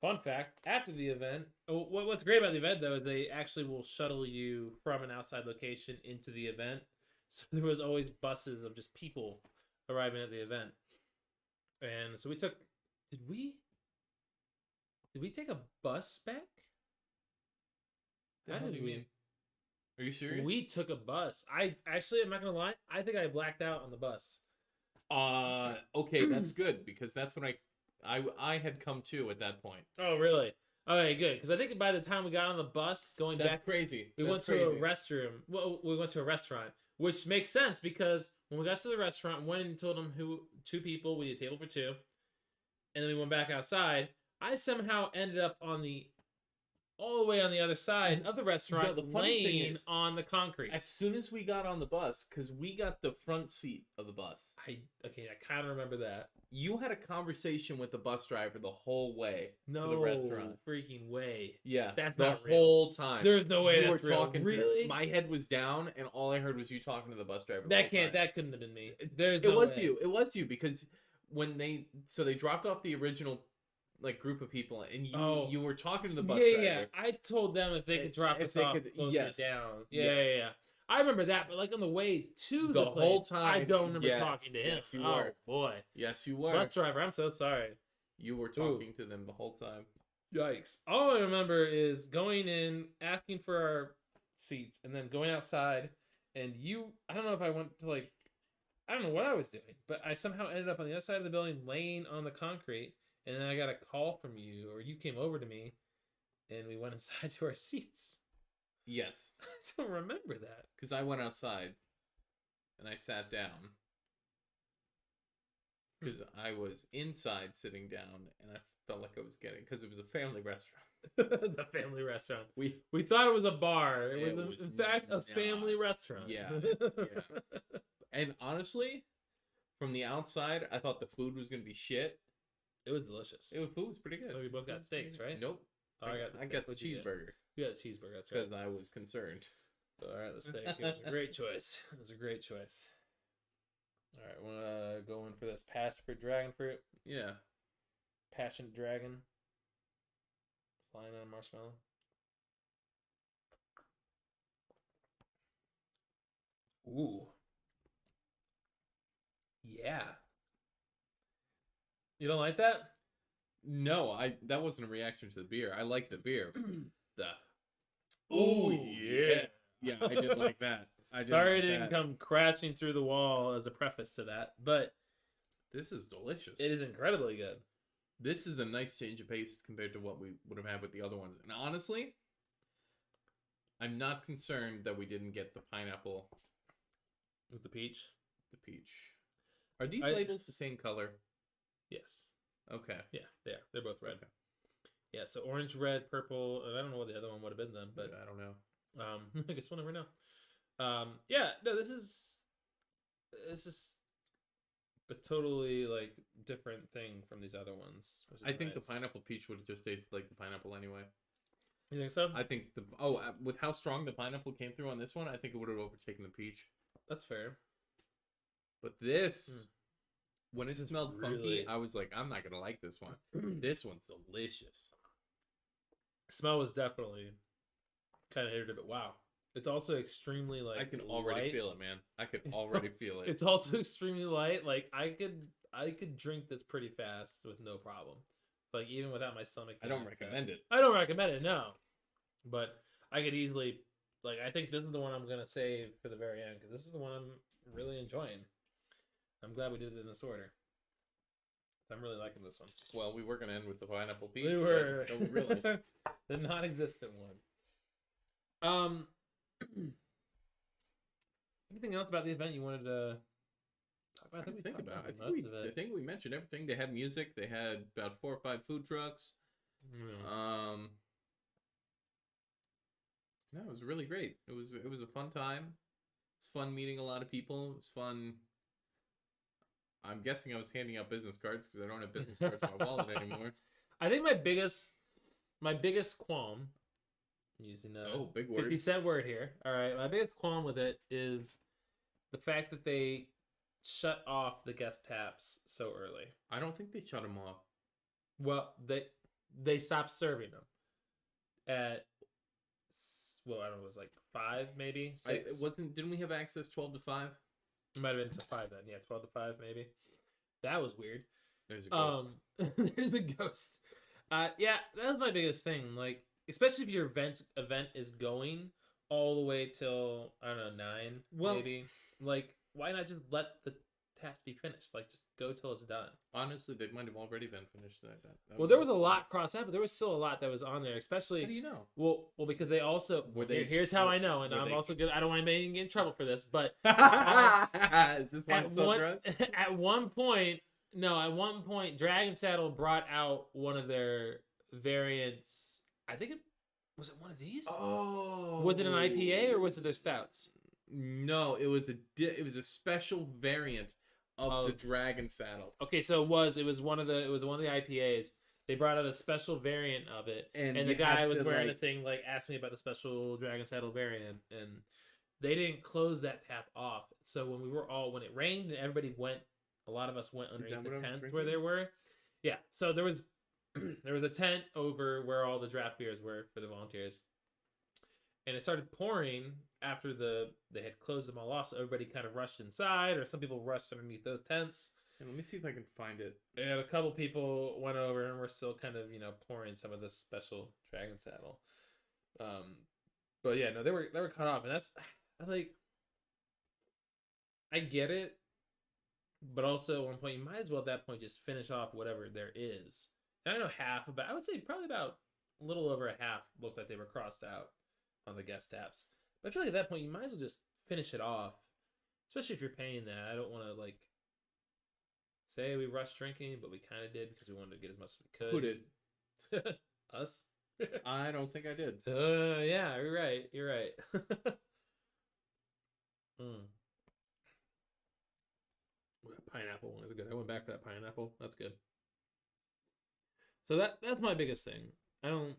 Fun fact, after the event, what's great about the event, though, is they actually will shuttle you from an outside location into the event. So there was always buses of just people arriving at the event. And so we took... Did we take a bus back? How do you mean? Are you serious? We took a bus. I'm not going to lie, I think I blacked out on the bus. Okay, that's good, because that's when I had come to at that point. Oh, really? Okay, good. Because I think by the time we got on the bus going That's back, crazy. we went to a restroom. Well, we went to a restaurant, which makes sense because when we got to the restaurant, went and told them two people, we need a table for two, and then we went back outside. I somehow ended up all the way on the other side of the restaurant, the funny thing laying is, on the concrete. As soon as we got on the bus, because we got the front seat of the bus. I kind of remember that. You had a conversation with the bus driver the whole way to the No restaurant. freaking way. Yeah, That's the not real. whole time. There's no way you that's were real. talking. Really? My head was down, and all I heard was you talking to the bus driver. That couldn't have been me. There's It no was way. you. It was you, because when they dropped off the original group of people, and you were talking to the bus driver. Yeah. I told them if they could drop us off closer down. Yeah. I remember that, but on the way to the place, whole time, I don't remember talking to him. Yes, you were. Boy. Yes, you were. Bus driver, I'm so sorry. You were talking to them the whole time. Yikes. All I remember is going in, asking for our seats, and then going outside, and I don't know if I went to I don't know what I was doing, but I somehow ended up on the other side of the building laying on the concrete, and then I got a call from you, or you came over to me, and we went inside to our seats. Yes. I don't remember that. Because I went outside, and I sat down. Because I was inside sitting down, and I felt like I was because it was a family restaurant. The family restaurant. We thought it was a bar. It was in fact a yeah. family restaurant. Yeah. And honestly, from the outside, I thought the food was going to be shit. It was delicious. Food was pretty good. So we both got steaks, right? Nope. Oh, I got the cheeseburger. You got the cheeseburger, that's right. Because I was concerned. All right, the steak. It was a great choice. All right, want to go in for this passion fruit dragon fruit? Yeah. Passion dragon. Flying on a marshmallow. Ooh. Yeah. You don't like that? No, that wasn't a reaction to the beer. I like the beer. Oh yeah. Yeah, I didn't like that. Sorry it didn't come crashing through the wall as a preface to that, but this is delicious. It is incredibly good. This is a nice change of pace compared to what we would have had with the other ones. And honestly, I'm not concerned that we didn't get the pineapple with the peach. Are these labels the same color? Yes. Okay. Yeah, they are. They're both red. Okay. Yeah, so orange, red, purple, and I don't know what the other one would have been then, but I don't know. I guess we'll never know. Yeah, no, this is a totally different thing from these other ones. I think the pineapple peach would have just tasted like the pineapple anyway. You think so? I think with how strong the pineapple came through on this one, I think it would have overtaken the peach. That's fair. But this When it smelled funky, I was like, I'm not gonna like this one. This one's delicious. Smell was definitely kind of hit it, but wow. It's also extremely like I can already light. feel it, man. I can already feel it. It's also extremely light. Like I could drink this pretty fast with no problem. Like even without my stomach. I don't recommend it. I don't recommend it, no. But I could easily, like, I think this is the one I'm gonna save for the very end because this is the one I'm really enjoying. I'm glad we did it in this order. I'm really liking this one. Well, we were gonna end with the pineapple peach. We were the non-existent one. Anything else about the event you wanted to talk about? I think we mentioned everything. They had music. They had about 4 or 5 food trucks. Yeah. No, it was really great. It was a fun time. It's fun meeting a lot of people. It was fun. I'm guessing I was handing out business cards because I don't have business cards in my wallet anymore. I think my biggest qualm, I'm using a big word. 50-cent word here. All right, my biggest qualm with it is the fact that they shut off the guest taps so early. I don't think they shut them off. Well, they stopped serving them at, well, I don't know, it was like 5 maybe 6. Didn't we have access 12 to 5? It might have been to 5 then. Yeah, 12 to 5 maybe. That was weird. There's a ghost. There's a ghost. Yeah, that was my biggest thing. Like, especially if your event is going all the way till, I don't know, 9 maybe. Like, why not just let the taps be finished? Like, just go till it's done. Honestly, they might have already been finished. Well, there was a lot crossed out, but there was still a lot that was on there. Especially, how do you know? Well, because they also here's how I know, and I'm also good. I don't want to get in trouble for this, but is this at one point, Dragon Saddle brought out one of their variants. I think was it one of these? Oh, was it an IPA or was it their stouts? No, it was a special variant of the Dragon Saddle. Okay, so it was one of the IPAs. They brought out a special variant of it, and the guy was wearing a thing like asked me about the special Dragon Saddle variant, and they didn't close that tap off. So when it rained and everybody went, a lot of us went underneath the tents where they were. Yeah, so there was a tent over where all the draft beers were for the volunteers. And it started pouring after they had closed them all off, so everybody kind of rushed inside, or some people rushed underneath those tents. And let me see if I can find it. And a couple people went over and were still kind of, pouring some of this special Dragon Saddle. But yeah, no, they were cut off, and that's like, I get it, but also at one point you might as well at that point just finish off whatever there is. And I know I would say probably about a little over a half looked like they were crossed out on the guest taps. But I feel like at that point you might as well just finish it off, especially if you're paying that. I don't want to like say we rushed drinking, but we kind of did because we wanted to get as much as we could. Who did? Us. I don't think I did. Yeah, you're right. That pineapple one is good. I went back for that pineapple. That's good. So that's my biggest thing. I'm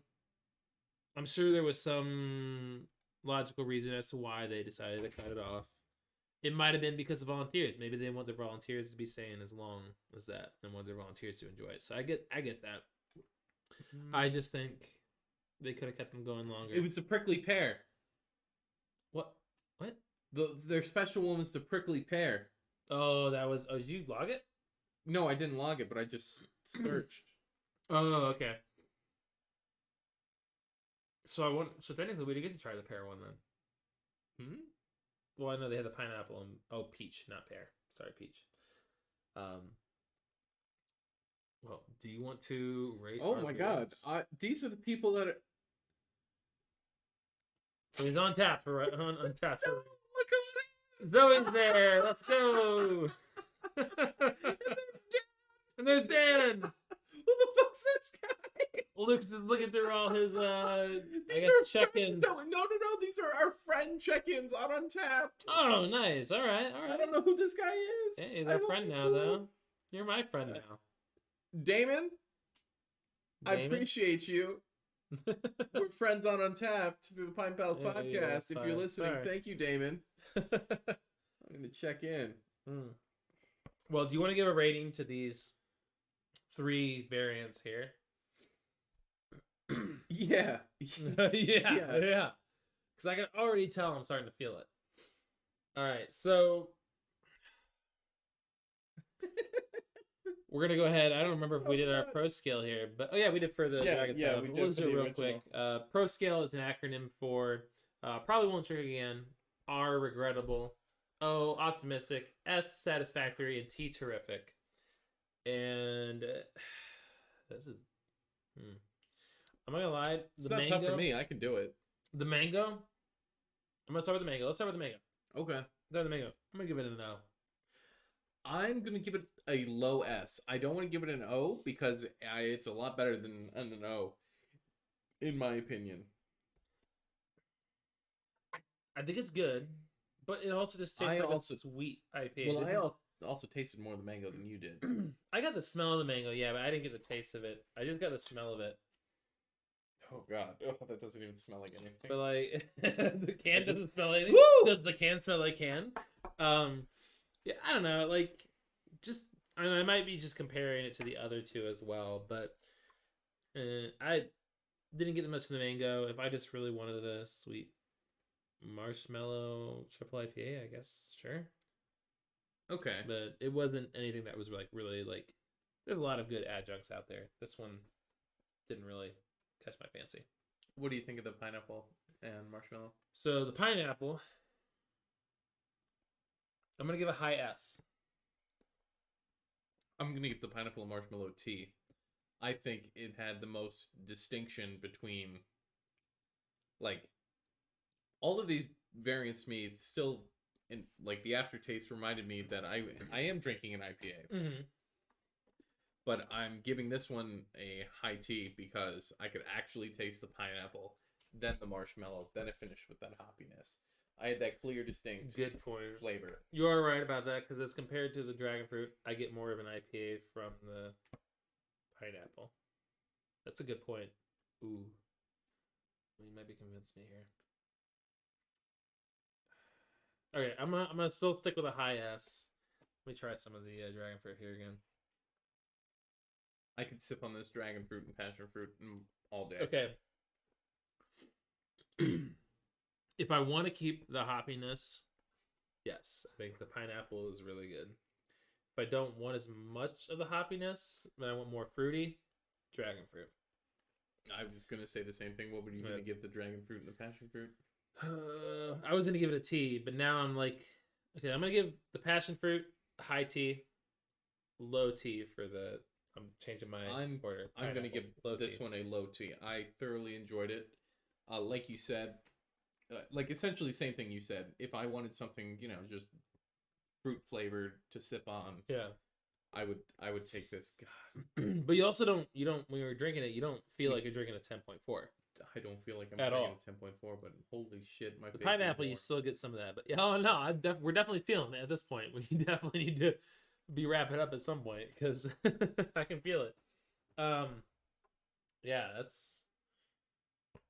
sure there was some logical reason as to why they decided to cut it off. It might have been because of volunteers. Maybe they want their volunteers to be staying as long as that and want their volunteers to enjoy it. So I get that. I just think they could have kept them going longer. It was the prickly pear. What? Their special one was the prickly pear. Oh, did you log it? No, I didn't log it, but I just searched. Oh, okay. So technically we did get to try the pear one then. Well, I know they had the pineapple and peach, not pear. Sorry, peach. Well, do you want to rate? Oh my god! These are the people that are. He's on tap for on tap. Oh my god! Zoe's there. Let's go. And there's Dan. Who the fuck's this guy? Luke's is looking through all his check-ins. No, these are our friend check-ins on Untapped. Oh, nice. All right. I don't know who this guy is. Hey, he's our friend now, though. You're my friend now. Damon? I appreciate you. We're friends on Untapped through the Pine Pals podcast. If you're listening, thank you, Damon. I'm going to check in. Well, do you want to give a rating to these 3 variants here? Yeah. Yeah. Because I can already tell I'm starting to feel it. All right, so we're gonna go ahead. I don't remember if we did our pro scale here, but oh yeah, we did for the Dragon Saddle. we did We'll just for do it the real original. quick. Pro scale is an acronym for probably won't drink again, R regrettable, O optimistic, S satisfactory, and T terrific. And this is, I'm not gonna lie, It's not tough for me. I can do it. The mango. I'm gonna start with the mango. Let's start with the mango. Okay. Start with the mango. I'm gonna give it an O. I'm gonna give it a low S. I don't want to give it an O because it's a lot better than an O, in my opinion. I think it's good, but it also just tastes like a sweet IPA. Well, I also tasted more of the mango than you did. I got the smell of the mango, yeah, but I didn't get the taste of it. I just got the smell of it. Oh god, that doesn't even smell like anything. But like, the can doesn't smell like anything. Woo! Does the can smell like can? Yeah, I don't know. Like, just I might be just comparing it to the other two as well, but I didn't get much of the mango. If I just really wanted a sweet marshmallow triple IPA, I guess sure. Okay, but it wasn't anything that was like really like. There's a lot of good adjuncts out there. This one didn't really catch my fancy. What do you think of the pineapple and marshmallow? So the pineapple, I'm gonna give a high S. I'm gonna give the pineapple and marshmallow tea. I think it had the most distinction between, like, all of these variants to me still, in like the aftertaste reminded me that I am drinking an IPA. Mm-hmm. But I'm giving this one a high tea because I could actually taste the pineapple, then the marshmallow, then it finished with that hoppiness. I had that clear, distinct good point flavor. You are right about that because as compared to the dragon fruit, I get more of an IPA from the pineapple. That's a good point. Ooh, you might be convinced me here. Okay, I'm gonna still stick with a high S. Let me try some of the dragon fruit here again. I could sip on this dragon fruit and passion fruit all day. Okay. If I want to keep the hoppiness, yes, I think the pineapple is really good. If I don't want as much of the hoppiness, but I want more fruity, dragon fruit. I was gonna say the same thing. What were you gonna give the dragon fruit and the passion fruit? I was gonna give it a T, but now I'm like, okay, I'm gonna give the passion fruit a high T, low T for the. I'm changing my order. I'm gonna give this one a low T. I thoroughly enjoyed it. Like you said, like essentially same thing you said. If I wanted something, just fruit flavored to sip on, yeah, I would take this. God. But you also don't when you're drinking it, you don't feel like you're drinking a 10.4. I don't feel like I'm at drinking all. a 10.4, but holy shit, my the face pineapple you still get some of that. But oh no, we're definitely feeling it at this point. We definitely need to be wrapping up at some point because I can feel it. Yeah, that's.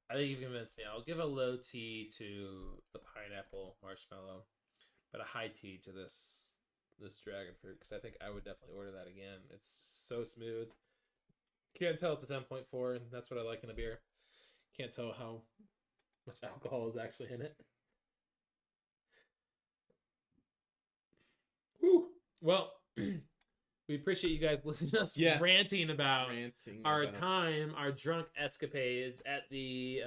I think you've convinced me. I'll give a low T to the pineapple marshmallow, but a high T to this dragon fruit because I think I would definitely order that again. It's so smooth. Can't tell it's a 10.4, and that's what I like in a beer. Can't tell how much alcohol is actually in it. Whew. Well, we appreciate you guys listening to us ranting about our drunk escapades at the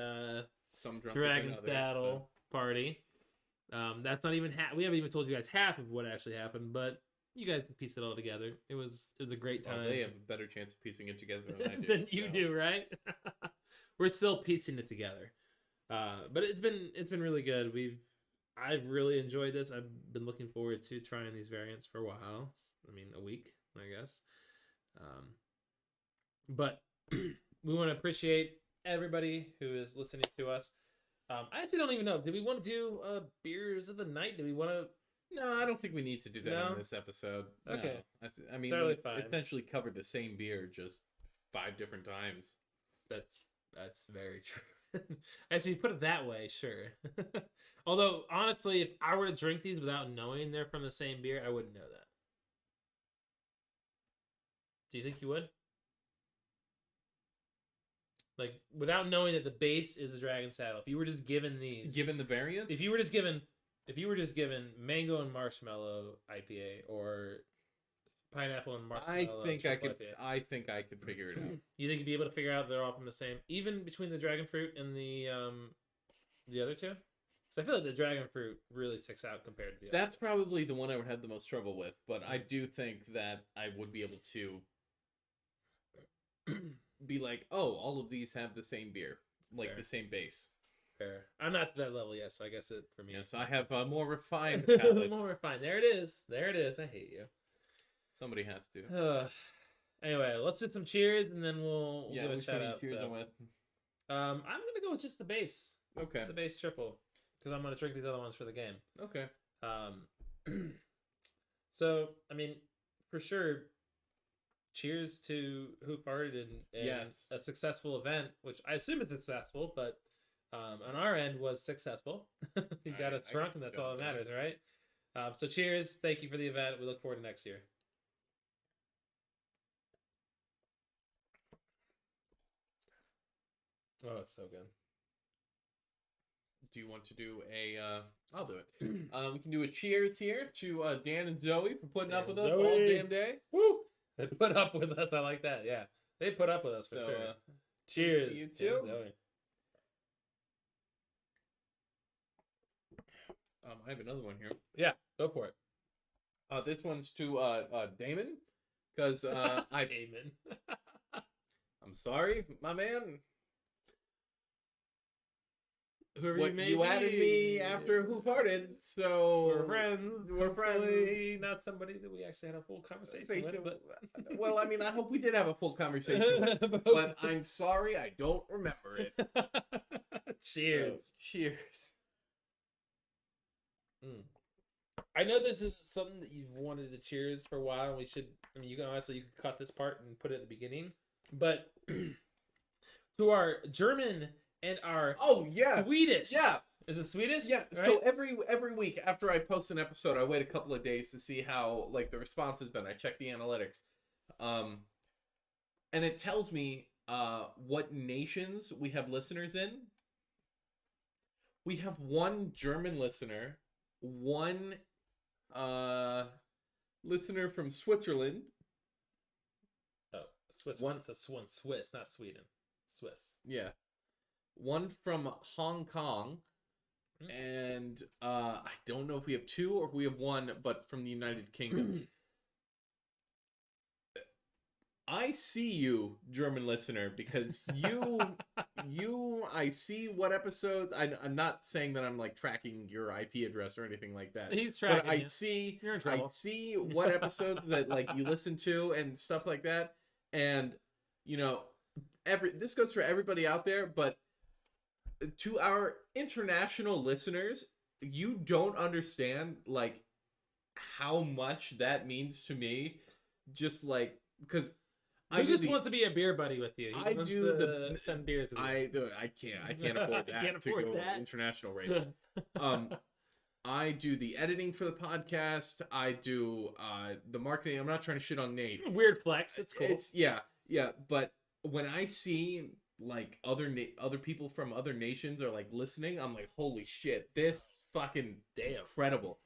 Dragon Saddle party. That's not even we haven't even told you guys half of what actually happened, but you guys can piece it all together. It was a great time. They have a better chance of piecing it together than I do. than you do, right? We're still piecing it together. But it's been really good. I've really enjoyed this. I've been looking forward to trying these variants for a while. I mean, a week, I guess. But we want to appreciate everybody who is listening to us. I actually don't even know. Did we want to do beers of the night? Do we want to? No, I don't think we need to do that on this episode. Okay. No. I mean, totally we essentially covered the same beer just 5 different times. That's very true. As you put it that way, sure. Although, honestly, if I were to drink these without knowing they're from the same beer, I wouldn't know that. Do you think you would? Like, without knowing that the base is a dragon saddle, if you were just given these, Given the variants, if you were just given mango and marshmallow IPA or pineapple and marshmallow, I think I could figure it out. You think you'd be able to figure out they're all from the same, even between the dragon fruit and the other two? Because I feel like the dragon fruit really sticks out compared to the other. That's probably the one I would have the most trouble with, but I do think that I would be able to be like, oh, all of these have the same beer, like Fair. the same base. Fair. I'm not to that level yet, so I guess it for me. Yes, I have a more refined palate. More refined. There it is. There it is. I hate you. Somebody has to. Anyway, let's do some cheers and then we'll give a which shout one are you out. cheersing with? I'm gonna go with just the base. Okay. The base triple, because I'm gonna drink these other ones for the game. Okay. So I mean, for sure, cheers to Hoof Hearted and Yes. a successful event, which I assume is successful, but on our end was successful. You got us drunk, and that's all that matters, right? So cheers! Thank you for the event. We look forward to next year. Oh, it's so good. Do you want to do a? I'll do it. We can do a cheers here to Dan and Zoe for putting up with us all damn day. Woo! They put up with us. I like that. Yeah, they put up with us for sure. Cheers, to you Dan too. and Zoe. I have another one here. Yeah, go for it. This one's to Damon, because Amen. I'm sorry, my man. Whoever You added me after Hoof Hearted, so we're friends. We're Hopefully friends. not somebody that we actually had a full conversation with. But... Well, I mean, I hope we did have a full conversation, but I'm sorry, I don't remember it. Cheers. So, cheers. I know this is something that you've wanted to cheers for a while. And we should. I mean, you can cut this part and put it at the beginning, but to our German and our Swedish. Yeah. Is it Swedish? Yeah. Right? So every week after I post an episode, I wait a couple of days to see how like the response has been. I check the analytics, and it tells me what nations we have listeners in. We have one German listener, one listener from Switzerland. Oh, Swiss. One Swiss, not Sweden. Swiss. Yeah. One from Hong Kong, and I don't know if we have two or if we have one, but from the United Kingdom. I see you, German listener, because I see what episodes. I'm not saying that I'm like tracking your IP address or anything like that. He's tracking. But I see, You're in trouble. I see what episodes that like you listen to and stuff like that, and you know, this goes for everybody out there, but to our international listeners, you don't understand like how much that means to me. Just like because Lucas wants to be a beer buddy with you. I do send beers with you. I can't afford that. I can't afford to go that. International rate. I do the editing for the podcast. I do the marketing. I'm not trying to shit on Nate. Weird flex. It's cool. Yeah. But when I see like other people from other nations are like listening, I'm like, holy shit, this fucking incredible.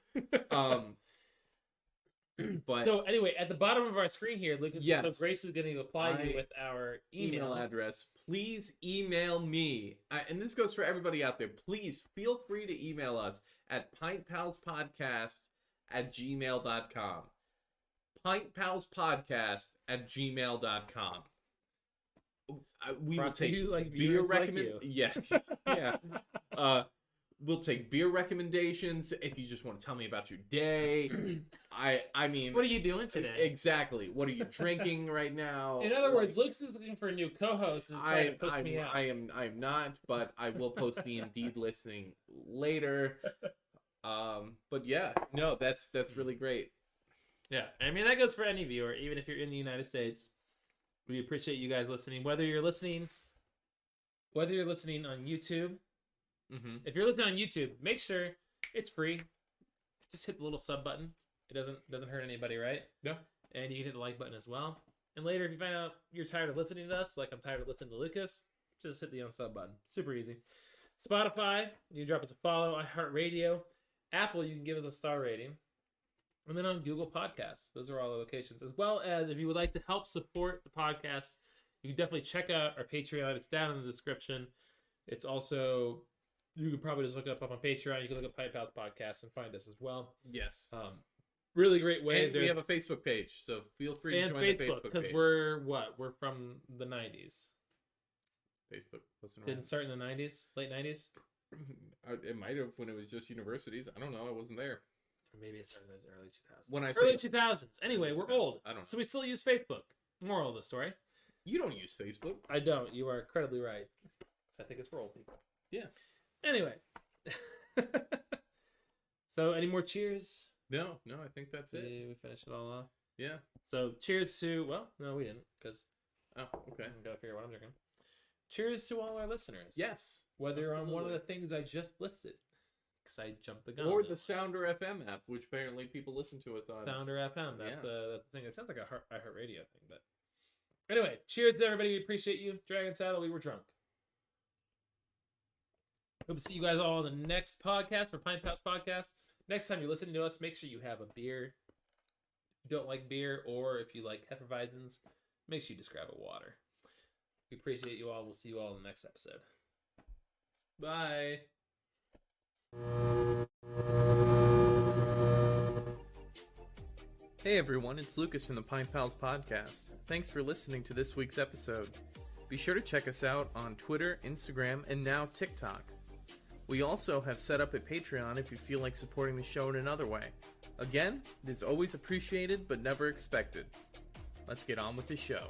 But so anyway, at the bottom of our screen here, Lucas, yes, so Grace is going to apply you with our email address. Please email me, and this goes for everybody out there. Please feel free to email us at pintpalspodcast@gmail.com. pintpalspodcast@gmail.com. We will take beer recommendations. Yeah. We'll take beer recommendations if you just want to tell me about your day. I mean, what are you doing today? Exactly. What are you drinking right now? In other words, Lucas is looking for a new co-host and trying to push me out. I am not, but I will post the Indeed listing later. But yeah, no, that's really great. Yeah, I mean that goes for any viewer, even if you're in the United States. We appreciate you guys listening. Whether you're listening on YouTube. Mm-hmm. If you're listening on YouTube, make sure it's free. Just hit the little sub button. It doesn't hurt anybody, right? Yeah. And you can hit the like button as well. And later, if you find out you're tired of listening to us, like I'm tired of listening to Lucas, just hit the unsub button. Super easy. Spotify, you can drop us a follow. iHeartRadio. Apple, you can give us a star rating. And then on Google Podcasts. Those are all the locations. As well as if you would like to help support the podcast, you can definitely check out our Patreon. It's down in the description. It's also, you can probably just look it up on Patreon. You can look up Pipe House Podcast and find us as well. Yes. Really great way. And we have a Facebook page, so feel free to join the Facebook page. Because we're from the 90s. Facebook wasn't Didn't start in the 90s? Late 90s? It might have when it was just universities. I don't know. I wasn't there. Or maybe it started in the early 2000s. When I early 2000s. Anyway, we're old. I don't know. So we still use Facebook. Moral of the story. You don't use Facebook. I don't. You are incredibly right. So I think it's for old people. Yeah. Anyway. So any more cheers? No, I think that's it. We finished it all off. Yeah. So cheers to, well, no, we didn't, because okay. I gotta figure out what I'm drinking. Cheers to all our listeners. Yes. Whether you're on one of the things I just listed, because I jumped the gun. Or the Sounder FM app, which apparently people listen to us on. Sounder FM. That's the thing. It sounds like a iHeartRadio thing, but anyway, cheers to everybody. We appreciate you. Dragon Saddle, we were drunk. Hope to see you guys all on the next podcast for Pine Pass Podcast. Next time you're listening to us, make sure you have a beer. If you don't like beer, or if you like Hefeweizens, make sure you just grab a water. We appreciate you all. We'll see you all in the next episode. Bye. Hey everyone, it's Lucas from the Pine Pals Podcast. Thanks for listening to this week's episode. Be sure to check us out on Twitter, Instagram, and now TikTok. We also have set up a Patreon if you feel like supporting the show in another way. Again, it is always appreciated but never expected. Let's get on with the show.